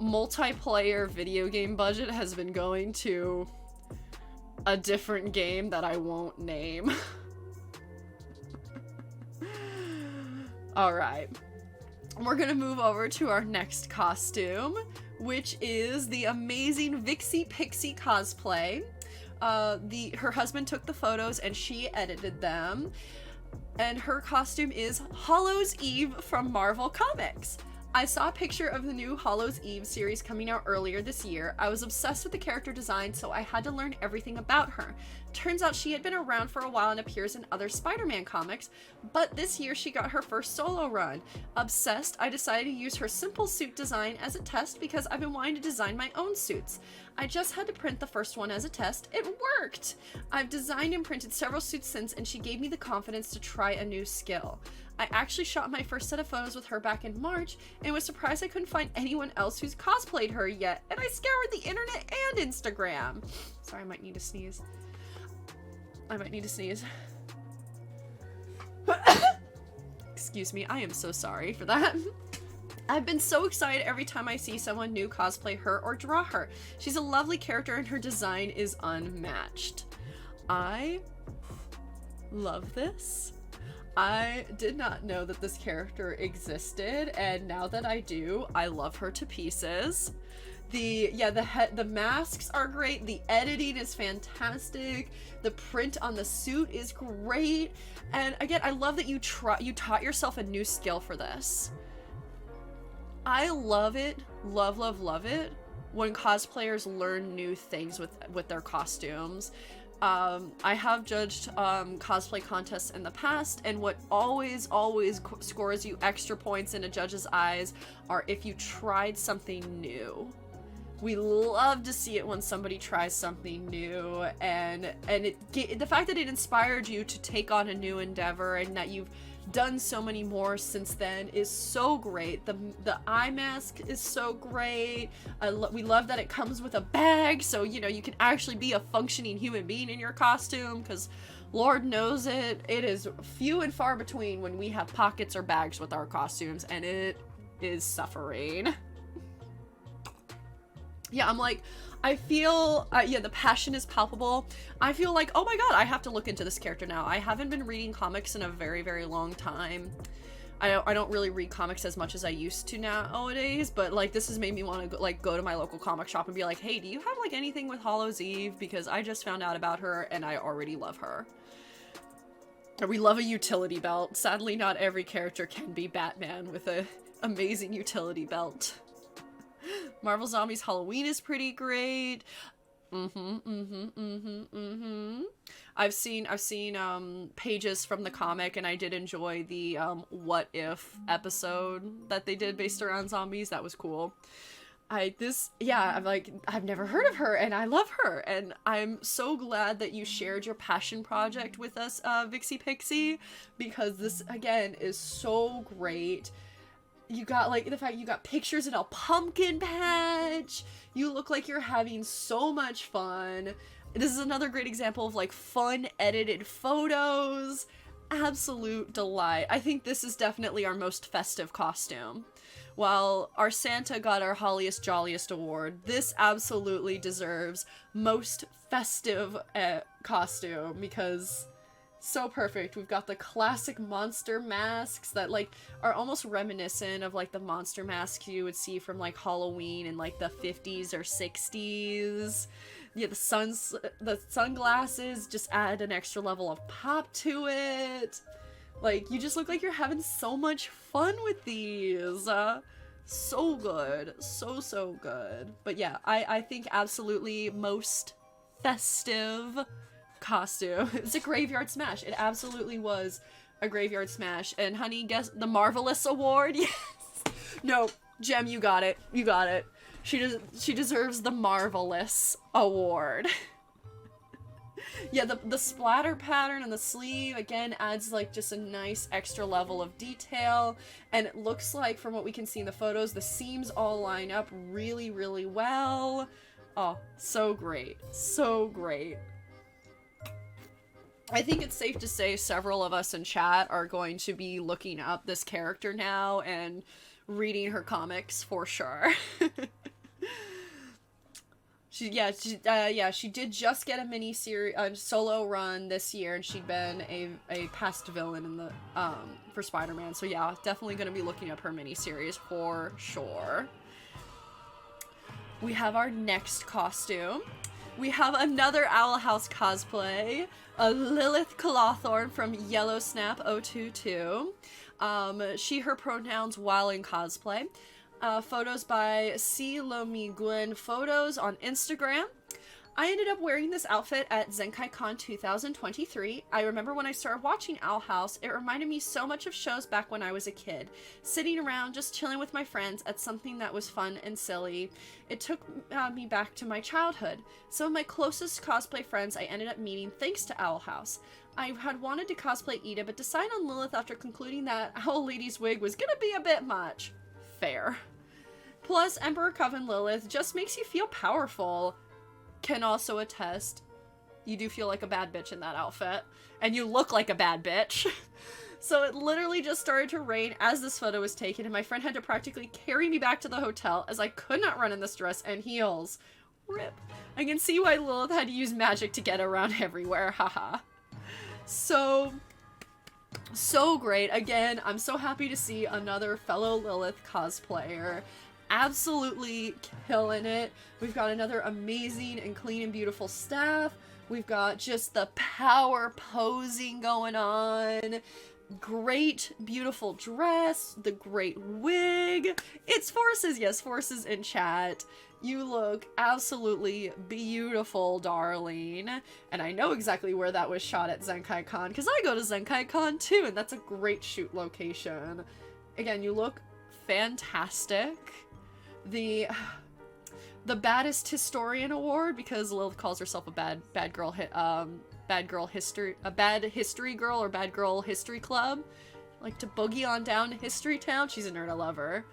multiplayer video game budget has been going to a different game that I won't name. Alright. We're gonna move over to our next costume, which is the amazing Vixie Pixie cosplay. Her husband took the photos and she edited them, and her costume is Hallows' Eve from Marvel Comics. I saw a picture of the new Hallows' Eve series coming out earlier this year. I was obsessed with the character design, so I had to learn everything about her. Turns out she had been around for a while and appears in other Spider-Man comics, but this year she got her first solo run. Obsessed, I decided to use her simple suit design as a test because I've been wanting to design my own suits. I just had to print the first one as a test. It worked! I've designed and printed several suits since, and she gave me the confidence to try a new skill. I actually shot my first set of photos with her back in March and was surprised I couldn't find anyone else who's cosplayed her yet, and I scoured the internet and Instagram. Sorry, I might need to sneeze. Excuse me, I am so sorry for that. I've been so excited every time I see someone new cosplay her or draw her. She's a lovely character and her design is unmatched. I love this. I did not know that this character existed, and now that I do, I love her to pieces. The masks are great, the editing is fantastic, the print on the suit is great, and again, I love that you taught yourself a new skill for this. I love it, love it, when cosplayers learn new things with their costumes. I have judged cosplay contests in the past, and what always scores you extra points in a judge's eyes are if you tried something new. We love to see it when somebody tries something new, and the fact that it inspired you to take on a new endeavor and that you've done so many more since then is so great. The eye mask is so great. We love that it comes with a bag, so you know you can actually be a functioning human being in your costume, because Lord knows it is few and far between when we have pockets or bags with our costumes, and it is suffering. Yeah, I'm like, I feel, the passion is palpable. I feel like, oh my god, I have to look into this character now. I haven't been reading comics in a very, very long time. I don't really read comics as much as I used to nowadays, but like this has made me want to go to my local comic shop and be like, hey, do you have like anything with Hallows' Eve? Because I just found out about her and I already love her. We love a utility belt. Sadly, not every character can be Batman with a amazing utility belt. Marvel Zombies Halloween is pretty great. I've seen pages from the comic, and I did enjoy the what if episode that they did based around zombies. That was cool. I'm like, I've never heard of her, and I love her, and I'm so glad that you shared your passion project with us, Vixie Pixie, because this, again, is so great. You got, like, the fact you got pictures in a pumpkin patch, you look like you're having so much fun. This is another great example of, like, fun edited photos. Absolute delight. I think this is definitely our most festive costume. While our Santa got our Holliest Jolliest award, this absolutely deserves most festive costume, because so perfect. We've got the classic monster masks that, like, are almost reminiscent of, like, the monster masks you would see from, like, Halloween in, like, the 50s or 60s. Yeah, the sunglasses just add an extra level of pop to it. Like, you just look like you're having so much fun with these. So good. So good. But yeah, I think absolutely most festive costume. It's a graveyard smash. It absolutely was a graveyard smash. And honey, guess the Marvelous Award? Yes! No, Gem, you got it. You got it. She deserves the Marvelous Award. Yeah, the splatter pattern on the sleeve, again, adds, like, just a nice extra level of detail, and it looks like, from what we can see in the photos, the seams all line up really, really well. Oh, so great. So great. I think it's safe to say several of us in chat are going to be looking up this character now and reading her comics for sure. She did just get a mini-series, solo run this year, and she'd been a past villain in the, for Spider-Man, so yeah, definitely gonna be looking up her mini-series for sure. We have our next costume. We have another Owl House cosplay, a Lilith Colothorn from Yellow Snap 022. She, her pronouns while in cosplay. Photos by C. Lomi Gwen Photos on Instagram. I ended up wearing this outfit at ZenkaiCon 2023. I remember when I started watching Owl House, it reminded me so much of shows back when I was a kid. Sitting around, just chilling with my friends at something that was fun and silly. It took me back to my childhood. Some of my closest cosplay friends I ended up meeting thanks to Owl House. I had wanted to cosplay Ida, but decided on Lilith after concluding that Owl Lady's wig was gonna be a bit much. Fair. Plus, Emperor Coven Lilith just makes you feel powerful. Can also attest, you do feel like a bad bitch in that outfit. And you look like a bad bitch. So it literally just started to rain as this photo was taken, and my friend had to practically carry me back to the hotel as I could not run in this dress and heels. Rip. I can see why Lilith had to use magic to get around everywhere, haha. So great. Again, I'm so happy to see another fellow Lilith cosplayer. Absolutely killing it. We've got another amazing and clean and beautiful staff. We've got just the power posing going on. Great, beautiful dress. The great wig. It's Forces. Yes, Forces in chat. You look absolutely beautiful, darling. And I know exactly where that was shot at ZenkaiCon, because I go to ZenkaiCon too, and that's a great shoot location. Again, you look fantastic. The baddest historian award, because Lilith calls herself a bad history girl or bad girl history club. Like to boogie on down to History Town. She's a nerd, I love her.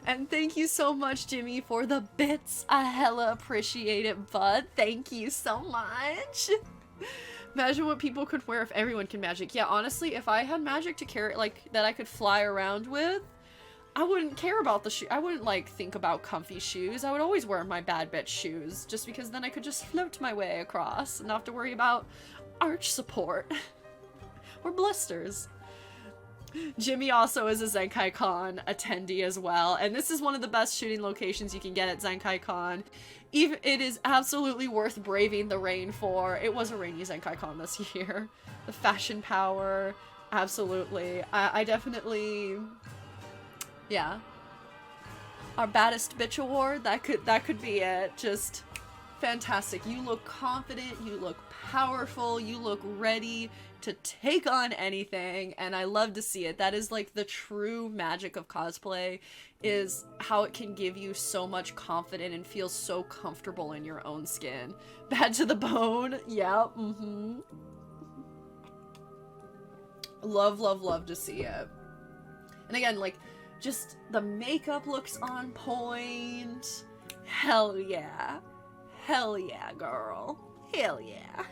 And thank you so much, Jimmy, for the bits. I hella appreciate it, bud. Thank you so much. Imagine what people could wear if everyone can magic. Yeah, honestly, if I had magic to carry, like, that I could fly around with, I wouldn't care about the shoe. I wouldn't, like, think about comfy shoes. I would always wear my bad bitch shoes, just because then I could just float my way across and not have to worry about arch support. Or blisters. Jimmy also is a ZenkaiCon attendee as well, and this is one of the best shooting locations you can get at ZenkaiCon. Even it is absolutely worth braving the rain for. It was a rainy ZenkaiCon this year. The fashion power, absolutely. I definitely... Yeah. Our baddest bitch award, that could be it. Just fantastic. You look confident, you look powerful, you look ready to take on anything, and I love to see it. That is like the true magic of cosplay, is how it can give you so much confidence and feel so comfortable in your own skin. Bad to the bone. Yeah, Love, love, love to see it. And again, like, just the makeup looks on point. Hell yeah. Hell yeah, girl. Hell yeah.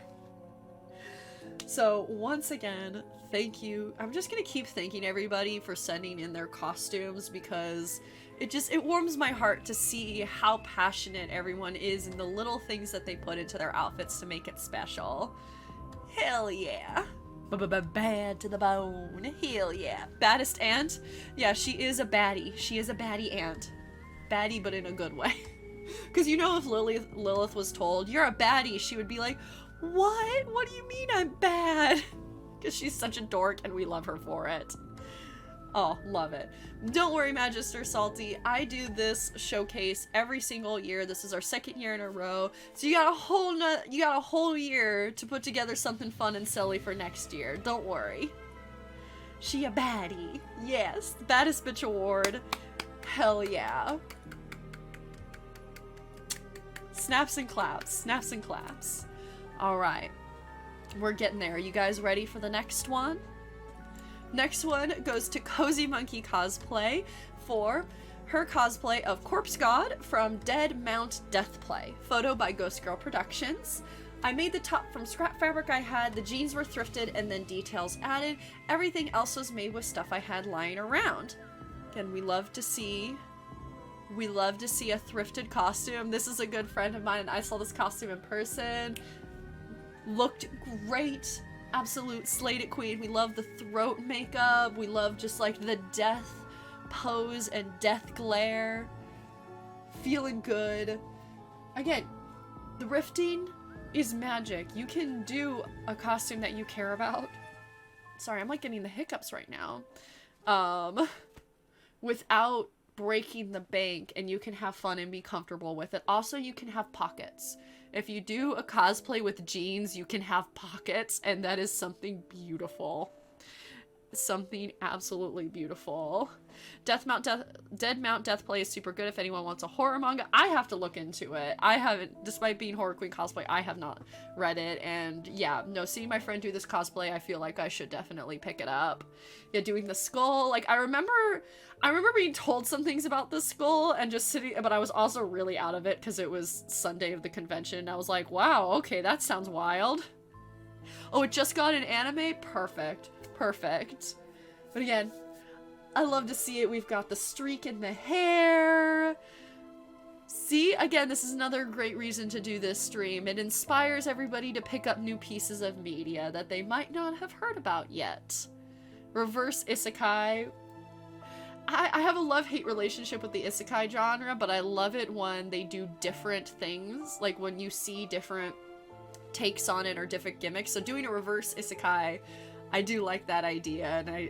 So, once again, thank you. I'm just gonna keep thanking everybody for sending in their costumes, because it warms my heart to see how passionate everyone is in the little things that they put into their outfits to make it special. Hell yeah. Bad to the bone. Hell yeah. Baddest aunt? Yeah, she is a baddie. She is a baddie aunt. Baddie, but in a good way. Because you know, if Lilith was told, you're a baddie, she would be like, what? What do you mean I'm bad? Because she's such a dork and we love her for it. Oh, love it. Don't worry, Magister Salty. I do this showcase every single year. This is our 2nd year in a row. So you got a whole year to put together something fun and silly for next year. Don't worry. She a baddie. Yes. Baddest Bitch Award. Hell yeah. Snaps and claps. Snaps and claps. Alright. We're getting there. Are you guys ready for the next one? Next one goes to Cozy Monkey Cosplay for her cosplay of Corpse God from Dead Mount Deathplay. Photo by Ghost Girl Productions. I made the top from scrap fabric I had, the jeans were thrifted and then details added. Everything else was made with stuff I had lying around. Again, we love to see a thrifted costume. This is a good friend of mine and I saw this costume in person. Looked great. Absolute slated queen. We love the throat makeup. We love just like the death pose and death glare. Feeling good. Again, the rifting is magic. You can do a costume that you care about. Sorry, I'm like getting the hiccups right now. Without breaking the bank, and you can have fun and be comfortable with it. Also, you can have pockets. If you do a cosplay with jeans, you can have pockets, and that is something beautiful. Something absolutely beautiful. Dead Mount Deathplay is super good if anyone wants a horror manga. I have to look into it. I haven't, despite being Horror Queen cosplay, I have not read it, and yeah, no, seeing my friend do this cosplay, I feel like I should definitely pick it up. Yeah, doing the skull, like, I remember being told some things about the skull and just sitting, but I was also really out of it because it was Sunday of the convention. I was like, wow, okay, that sounds wild. Oh, it just got an anime? Perfect. Perfect. But again, I love to see it. We've got the streak in the hair. See, again, this is another great reason to do this stream. It inspires everybody to pick up new pieces of media that they might not have heard about yet. Reverse isekai. I have a love-hate relationship with the isekai genre, but I love it when they do different things, like when you see different takes on it or different gimmicks. So doing a reverse isekai, I do like that idea, and I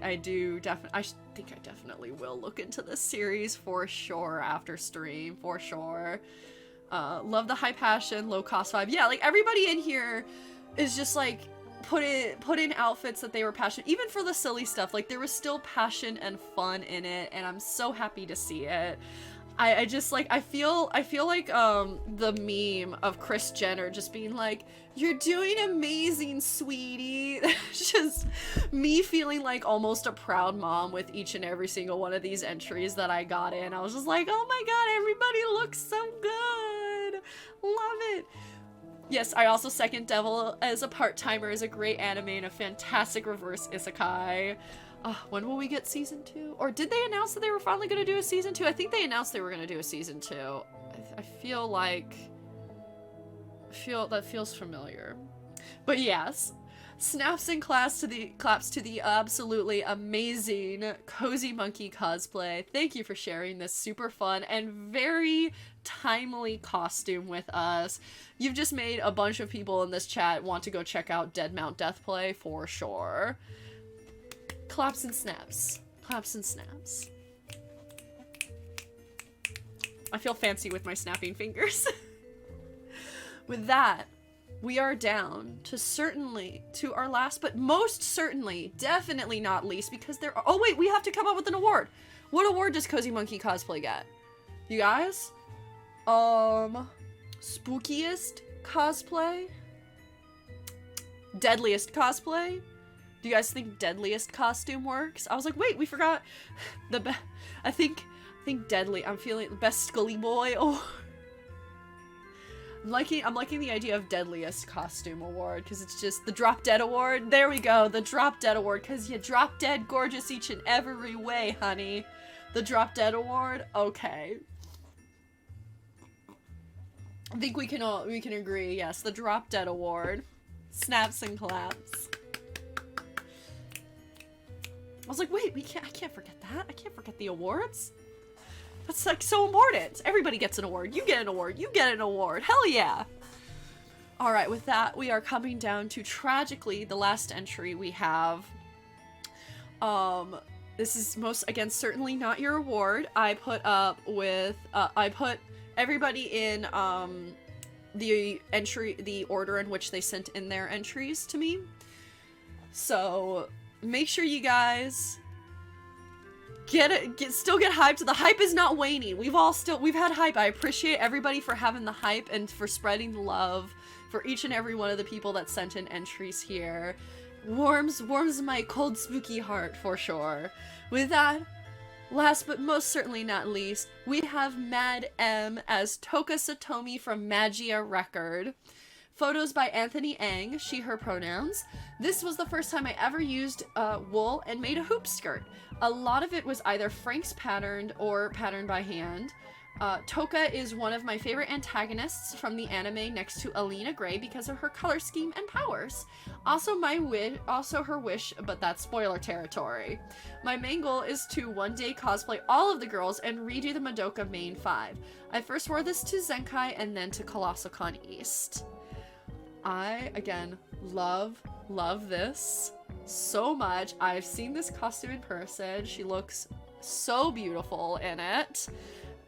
think I definitely will look into this series for sure after stream, for sure. Love the high passion, low cost vibe. Yeah, like everybody in here is just like put in outfits that they were passionate, even for the silly stuff. Like there was still passion and fun in it, and I'm so happy to see it. I just like, I feel like the meme of Kris Jenner just being like, "You're doing amazing, sweetie." Just me feeling like almost a proud mom with each and every single one of these entries that I got in. I was just like, oh my god, everybody looks so good. Love it. Yes, I also second Devil as a part-timer is a great anime and a fantastic reverse isekai. When will we get season 2? Or did they announce that they were finally going to do a season 2? I think they announced they were going to do a season 2. I feel like... that feels familiar. But yes, snaps and claps to the absolutely amazing Cozy Monkey cosplay. Thank you for sharing this super fun and very timely costume with us. You've just made a bunch of people in this chat want to go check out Dead Mount Deathplay for sure. Claps and snaps. Claps and snaps. I feel fancy with my snapping fingers. with that, we are down to our last, but most certainly, definitely not least, because there are, oh wait, we have to come up with an award. What award does Cozy Monkey Cosplay get? You guys? Spookiest cosplay? Deadliest cosplay? Do you guys think deadliest costume works? I was like, wait, we forgot I think deadly. I'm feeling the best Scully Boy. Oh, I'm liking the idea of deadliest costume award because it's just the Drop Dead award. There we go, the Drop Dead award, because you drop dead gorgeous each and every way, honey. The Drop Dead award. Okay. I think we can agree. Yes, the Drop Dead award. Snaps and claps. I was like, wait, I can't forget that. I can't forget the awards. That's like so important. Everybody gets an award. You get an award. You get an award. Hell yeah. All right, with that, we are coming down to tragically the last entry we have. This is certainly not your award. I put everybody in the order in which they sent in their entries to me. So make sure you guys still get hyped. The hype is not waning. We've had hype. I appreciate everybody for having the hype and for spreading the love for each and every one of the people that sent in entries here. Warms my cold, spooky heart for sure. With that, last but most certainly not least, we have Mad M as Toka Satomi from Magia Record. Photos by Anthony Ang, she, her pronouns. This was the first time I ever used wool and made a hoop skirt. A lot of it was either Frank's patterned or patterned by hand. Toka is one of my favorite antagonists from the anime next to Alina Gray because of her color scheme and powers. Also her wish, but that's spoiler territory. My main goal is to one day cosplay all of the girls and redo the Madoka main 5. I first wore this to Zenkai and then to Colossal Con East. I, again, love this so much. I've seen this costume in person. She looks so beautiful in it.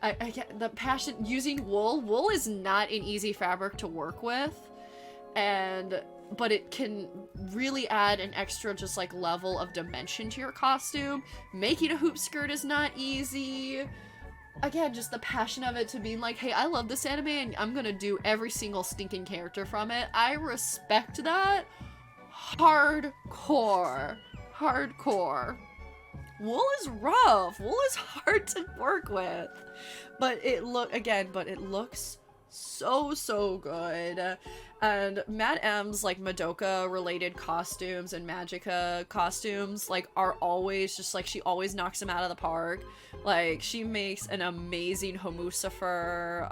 I get the passion using wool. Wool is not an easy fabric to work with, but it can really add an extra just like level of dimension to your costume. Making a hoop skirt is not easy. Again, just the passion of it to being like, hey, I love this anime and I'm gonna do every single stinking character from it. I respect that. Hardcore. Wool is rough. Wool is hard to work with. But it looks so good. And Mad M's like Madoka related costumes and Magica costumes like are always just like, she always knocks them out of the park. Like she makes an amazing Homusafer.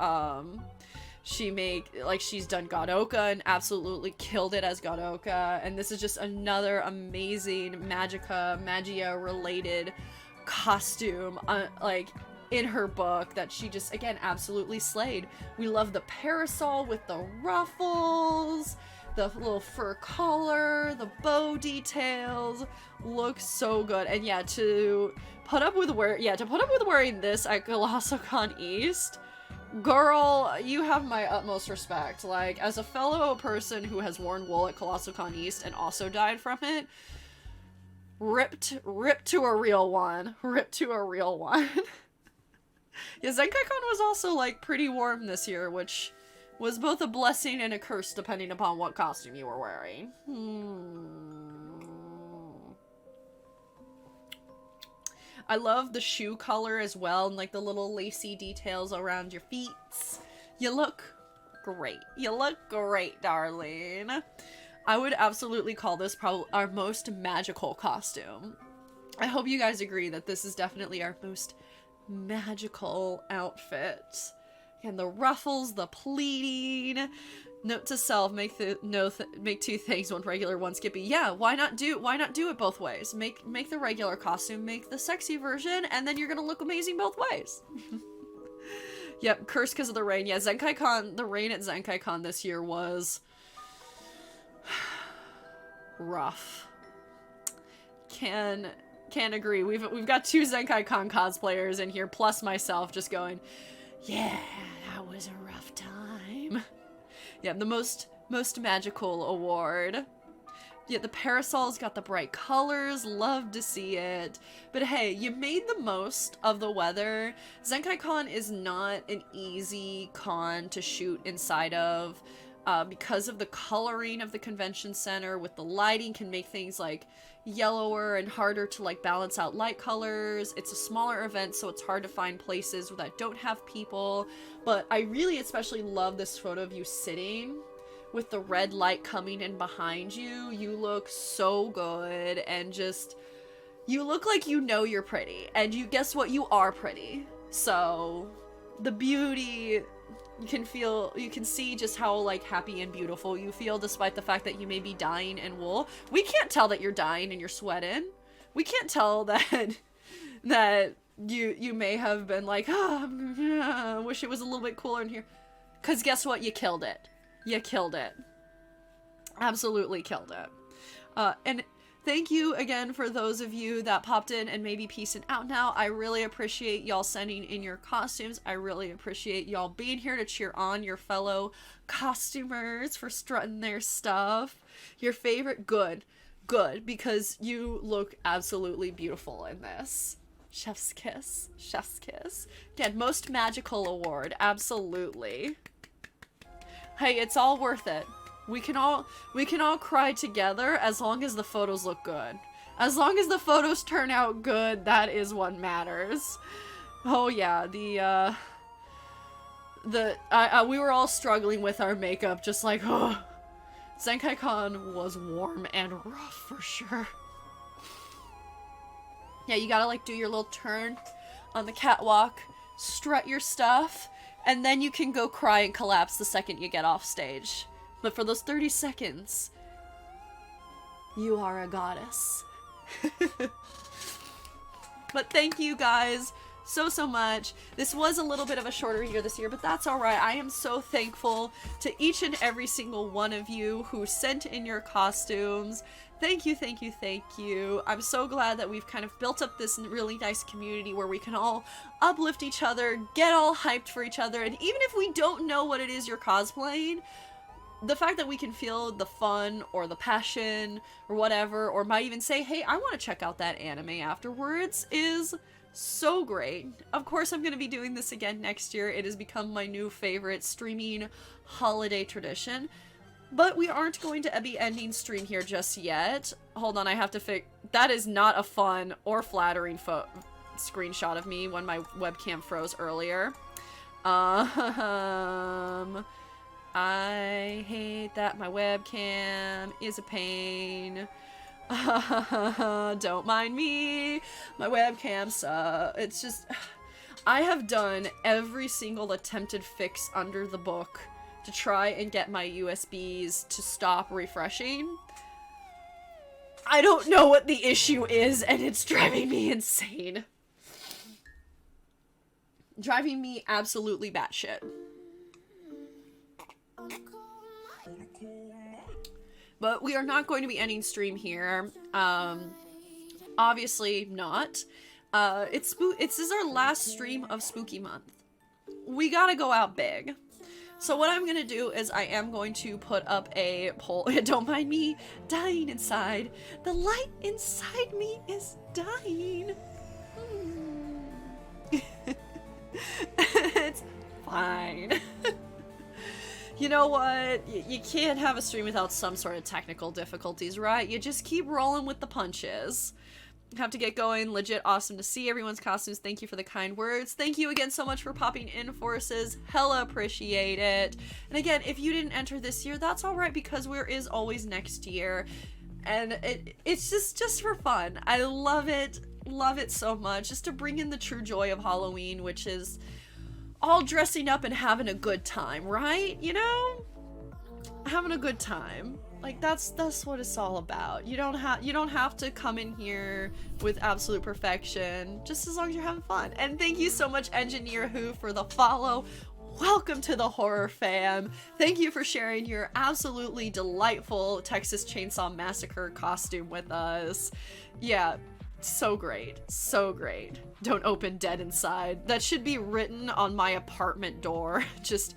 She's done Godoka and absolutely killed it as Godoka, and this is just another amazing Magia related costume like in her book that she just again absolutely slayed. We love the parasol with the ruffles, the little fur collar, the bow details, looks so good. And yeah, to put up with wearing this at Colossal Con East, girl, you have my utmost respect. Like, as a fellow person who has worn wool at Colossal Con East and also died from it, rip to a real one. Yeah, ZenkaiCon was also, like, pretty warm this year, which was both a blessing and a curse depending upon what costume you were wearing. I love the shoe color as well, and like the little lacy details around your feet. You look great. Darling. I would absolutely call this probably our most magical costume. I hope you guys agree that this is definitely our most magical outfit. And the ruffles, the pleating. Note to self: make two things, one regular, one skippy. Yeah, why not do it both ways? Make the regular costume, make the sexy version, and then you're gonna look amazing both ways. Yep, cursed because of the rain. Yeah, ZenkaiCon, the rain at ZenkaiCon this year was rough. Can agree. We've got 2 ZenkaiCon cosplayers in here, plus myself, just going, yeah, that was a rough time. Yeah, the most magical award. Yeah, the parasol's got the bright colors, love to see it. But hey, you made the most of the weather. Zenkai-Con is not an easy con to shoot inside of, because of the coloring of the convention center with the lighting can make things like yellower and harder to like balance out light colors. It's a smaller event, so it's hard to find places that don't have people. But I really especially love this photo of you sitting with the red light coming in behind you. You look so good, and just, you look like you know you're pretty, and you guess what, you are pretty. So the beauty, you can see just how like happy and beautiful you feel despite the fact that you may be dying in wool. We can't tell that you're dying and you're sweating. We can't tell that you may have been like, I wish it was a little bit cooler in here. Cause guess what, you killed it. You killed it. Absolutely killed it. And thank you again for those of you that popped in and maybe peacing out now. I really appreciate y'all sending in your costumes. I really appreciate y'all being here to cheer on your fellow costumers for strutting their stuff. Your favorite, good, because you look absolutely beautiful in this. Chef's kiss, chef's kiss. Again, most magical award, absolutely. Hey, it's all worth it. We can all cry together as long as the photos look good. As long as the photos turn out good, that is what matters. Oh yeah, we were all struggling with our makeup, just like, oh. Zenkai-Con was warm and rough for sure. Yeah, you gotta like do your little turn on the catwalk, strut your stuff, and then you can go cry and collapse the second you get off stage. But for those 30 seconds, you are a goddess. But thank you guys so much. This was a little bit of a shorter year this year, but that's alright. I am so thankful to each and every single one of you who sent in your costumes. Thank you, thank you, thank you. I'm so glad that we've kind of built up this really nice community where we can all uplift each other, get all hyped for each other, and even if we don't know what it is you're cosplaying, the fact that we can feel the fun or the passion or whatever, or might even say, hey, I want to check out that anime afterwards, is so great. Of course, I'm going to be doing this again next year. It has become my new favorite streaming holiday tradition. But we aren't going to be ending stream here just yet. Hold on, I have to fix... That is not a fun or flattering screenshot of me when my webcam froze earlier. I hate that my webcam is a pain. Don't mind me. My webcam's it's just... I have done every single attempted fix under the book to try and get my USBs to stop refreshing. I don't know what the issue is, and it's driving me insane. Driving me absolutely batshit. But we are not going to be ending stream here. Obviously not. This is our last stream of Spooky Month. We gotta go out big. So what I'm gonna do is I am going to put up a poll. Don't mind me dying inside. The light inside me is dying. It's fine. You know what? You can't have a stream without some sort of technical difficulties, right? You just keep rolling with the punches. Have to get going. Legit awesome to see everyone's costumes. Thank you for the kind words. Thank you again so much for popping in, Forces. Hella appreciate it. And again, if you didn't enter this year, that's all right, because there is always next year. And it's just for fun. I love it so much. Just to bring in the true joy of Halloween, which is all dressing up and having a good time, right? You know? Having a good time. Like, that's what it's all about. You don't have to come in here with absolute perfection, just as long as you're having fun. And thank you so much, Engineer Who, for the follow. Welcome to the horror fam. Thank you for sharing your absolutely delightful Texas Chainsaw Massacre costume with us. Yeah, So great. So great. Don't open Dead Inside. That should be written on my apartment door. Just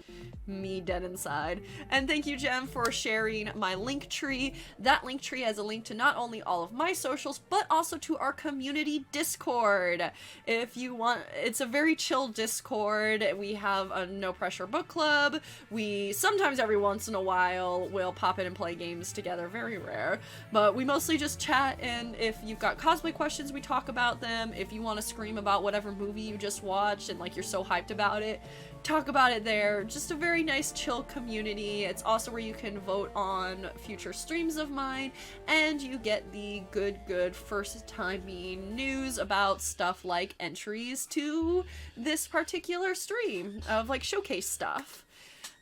me dead inside. And thank you, Jem, for sharing my link tree. That link tree has a link to not only all of my socials, but also to our community Discord. If you want, it's a very chill Discord. We have a no pressure book club. We sometimes every once in a while will pop in and play games together, very rare, but we mostly just chat, and if you've got cosplay questions, we talk about them. If you want to scream about whatever movie you just watched and like you're so hyped about it, talk about it there. Just a very nice chill community. It's also where you can vote on future streams of mine, and you get the good first timing news about stuff like entries to this particular stream of like showcase stuff.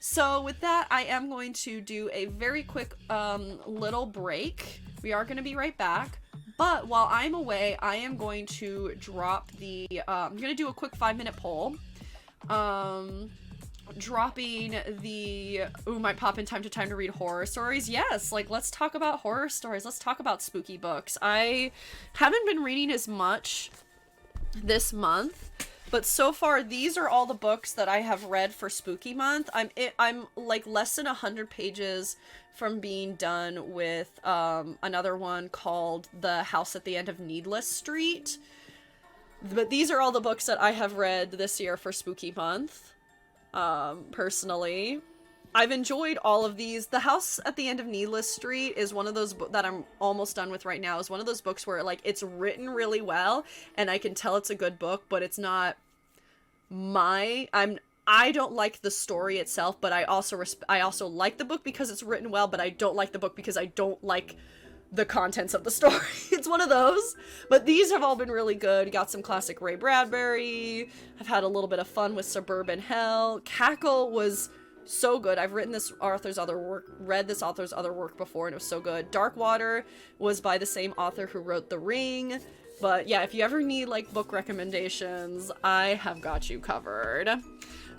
So with that, I am going to do a very quick little break. We are going to be right back. But while I'm away, I am going to drop the I'm going to do a quick 5-minute poll. Dropping the might pop in time to read horror stories. Yes, like let's talk about horror stories. Let's talk about spooky books. I haven't been reading as much this month, but so far these are all the books that I have read for spooky month. I'm like less than 100 pages from being done with another one called The House at the End of Needless Street. But these are all the books that I have read this year for spooky month. Personally, I've enjoyed all of these. The House at the End of Needless Street is one of those that I'm almost done with right now. Is one of those books where like it's written really well and I can tell it's a good book, but it's not I don't like the story itself, but I also like the book because it's written well, but I don't like the book because I don't like the contents of the story. It's one of those, but these have all been really good. Got some classic Ray Bradbury. I've had a little bit of fun with Suburban Hell. Cackle was so good. I've read this author's other work before, and it was so good. Dark Water was by the same author who wrote The Ring. But yeah, if you ever need like book recommendations, I have got you covered.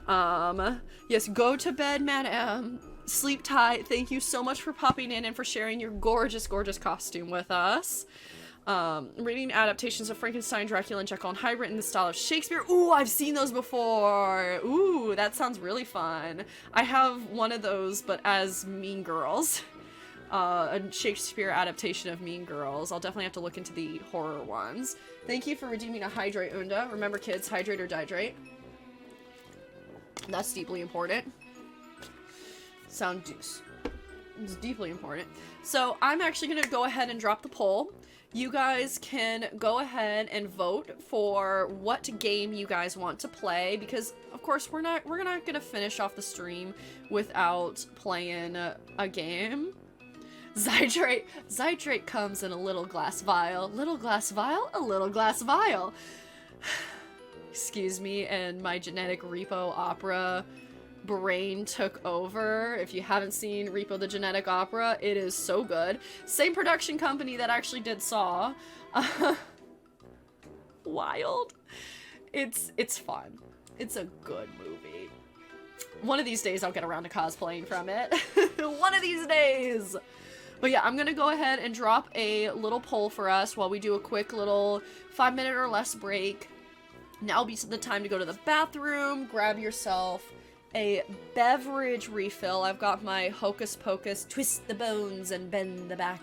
Yes, go to bed, madam. Sleep tight. Thank you so much for popping in and for sharing your gorgeous costume with us. Reading adaptations of Frankenstein, Dracula, and Jekyll and Hyde written in the style of Shakespeare. Ooh, I've seen those before. Ooh, that sounds really fun. I have one of those, but as Mean Girls. A Shakespeare adaptation of Mean Girls. I'll definitely have to look into the horror ones. Thank you for redeeming a hydrate, Unda. Remember, kids, hydrate or dihydrate. That's deeply important. Sound juice. It's deeply important. So I'm actually going to go ahead and drop the poll. You guys can go ahead and vote for what game you guys want to play, because of course we're not going to finish off the stream without playing a game. Zydrate comes in a little glass vial. Little glass vial? A little glass vial. Excuse me, and my genetic Repo Opera brain took over. If you haven't seen Repo the Genetic Opera, it is so good. Same production company that actually did Saw. Wild. It's fun. It's a good movie. One of these days I'll get around to cosplaying from it. One of these days. But yeah, I'm gonna go ahead and drop a little poll for us while we do a quick little 5-minute or less break. Now will be the time to go to the bathroom, grab yourself a beverage refill. I've got my Hocus Pocus, twist the bones and bend the back.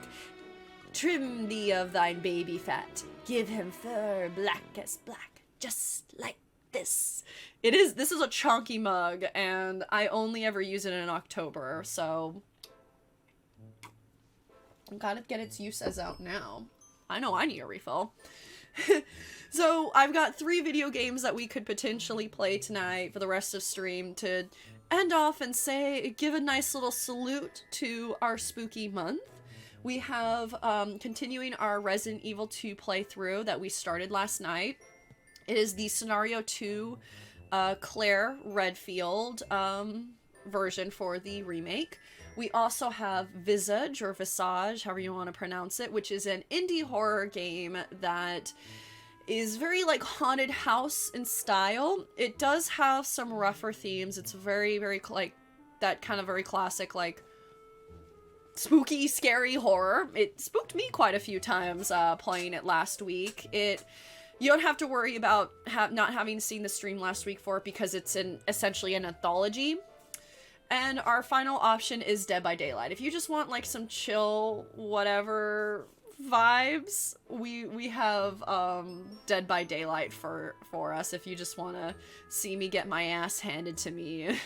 Trim thee of thine baby fat. Give him fur black as black, just like this. This is a chunky mug, and I only ever use it in October, so I've got to get its use as out now. I know I need a refill. So I've got 3 video games that we could potentially play tonight for the rest of stream to end off and give a nice little salute to our spooky month. We have continuing our Resident Evil 2 playthrough that we started last night. It is the Scenario 2 Claire Redfield version for the remake. We also have Visage, or Visage, however you want to pronounce it, which is an indie horror game that is very like haunted house in style. It does have some rougher themes. It's very, very like that kind of very classic like spooky, scary horror. It spooked me quite a few times playing it last week. You don't have to worry about not having seen the stream last week for it because it's essentially an anthology. And our final option is Dead by Daylight. If you just want like some chill whatever vibes, we have Dead by Daylight for us if you just want to see me get my ass handed to me.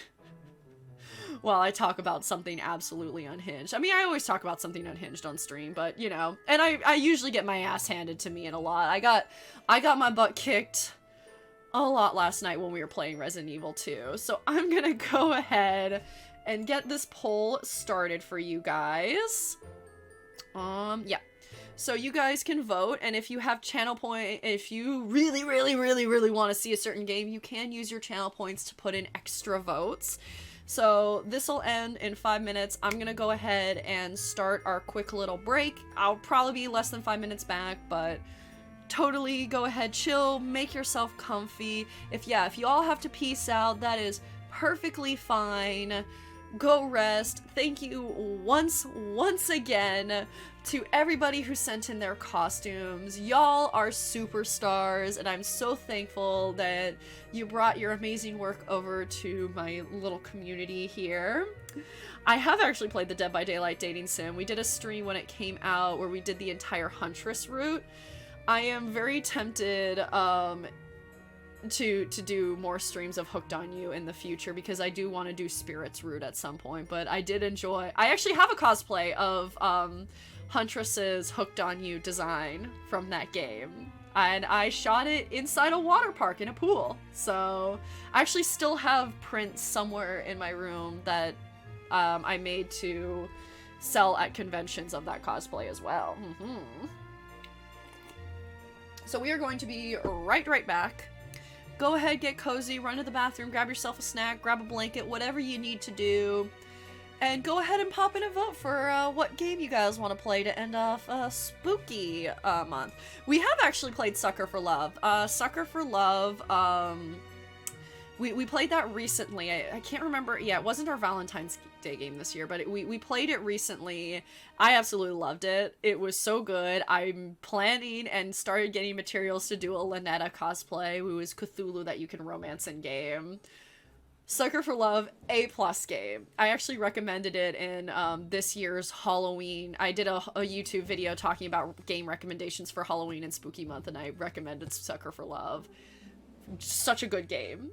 While I talk about something absolutely unhinged. I mean, I always talk about something unhinged on stream, but, you know, and I usually get my ass handed to me in a lot. I got my butt kicked a lot last night when we were playing Resident Evil 2, so I'm gonna go ahead and get this poll started for you guys. Yeah. So you guys can vote, and if you have channel point, if you really want to see a certain game, you can use your channel points to put in extra votes. So this will end in 5 minutes. I'm gonna go ahead and start our quick little break. I'll probably be less than 5 minutes back, but totally go ahead, chill, make yourself comfy. If you all have to peace out, that is perfectly fine. Go rest. Thank you once again to everybody who sent in their costumes. Y'all are superstars, and I'm so thankful that you brought your amazing work over to my little community here. I have actually played the Dead by Daylight dating sim. We did a stream when it came out where we did the entire Huntress route. I am very tempted to do more streams of Hooked on You in the future because I do want to do Spirits route at some point, but I did enjoy. I actually have a cosplay of Huntress's Hooked on You design from that game, and I shot it inside a water park in a pool. So I actually still have prints somewhere in my room that I made to sell at conventions of that cosplay as well. So we are going to be right back. Go ahead, get cozy, run to the bathroom, grab yourself a snack, grab a blanket, whatever you need to do, and go ahead and pop in a vote for what game you guys want to play to end off spooky month. We have actually played Sucker for Love. Sucker for Love, we played that recently. I can't remember. Yeah, it wasn't our Valentine's Day game this year, but we played it recently. I absolutely loved it. It was so good. I'm planning and started getting materials to do a Lynetta cosplay, who is Cthulhu that you can romance in game. Sucker for Love, A+ game. I actually recommended it in this year's Halloween. I did a YouTube video talking about game recommendations for Halloween and Spooky Month, and I recommended Sucker for Love. Such a good game.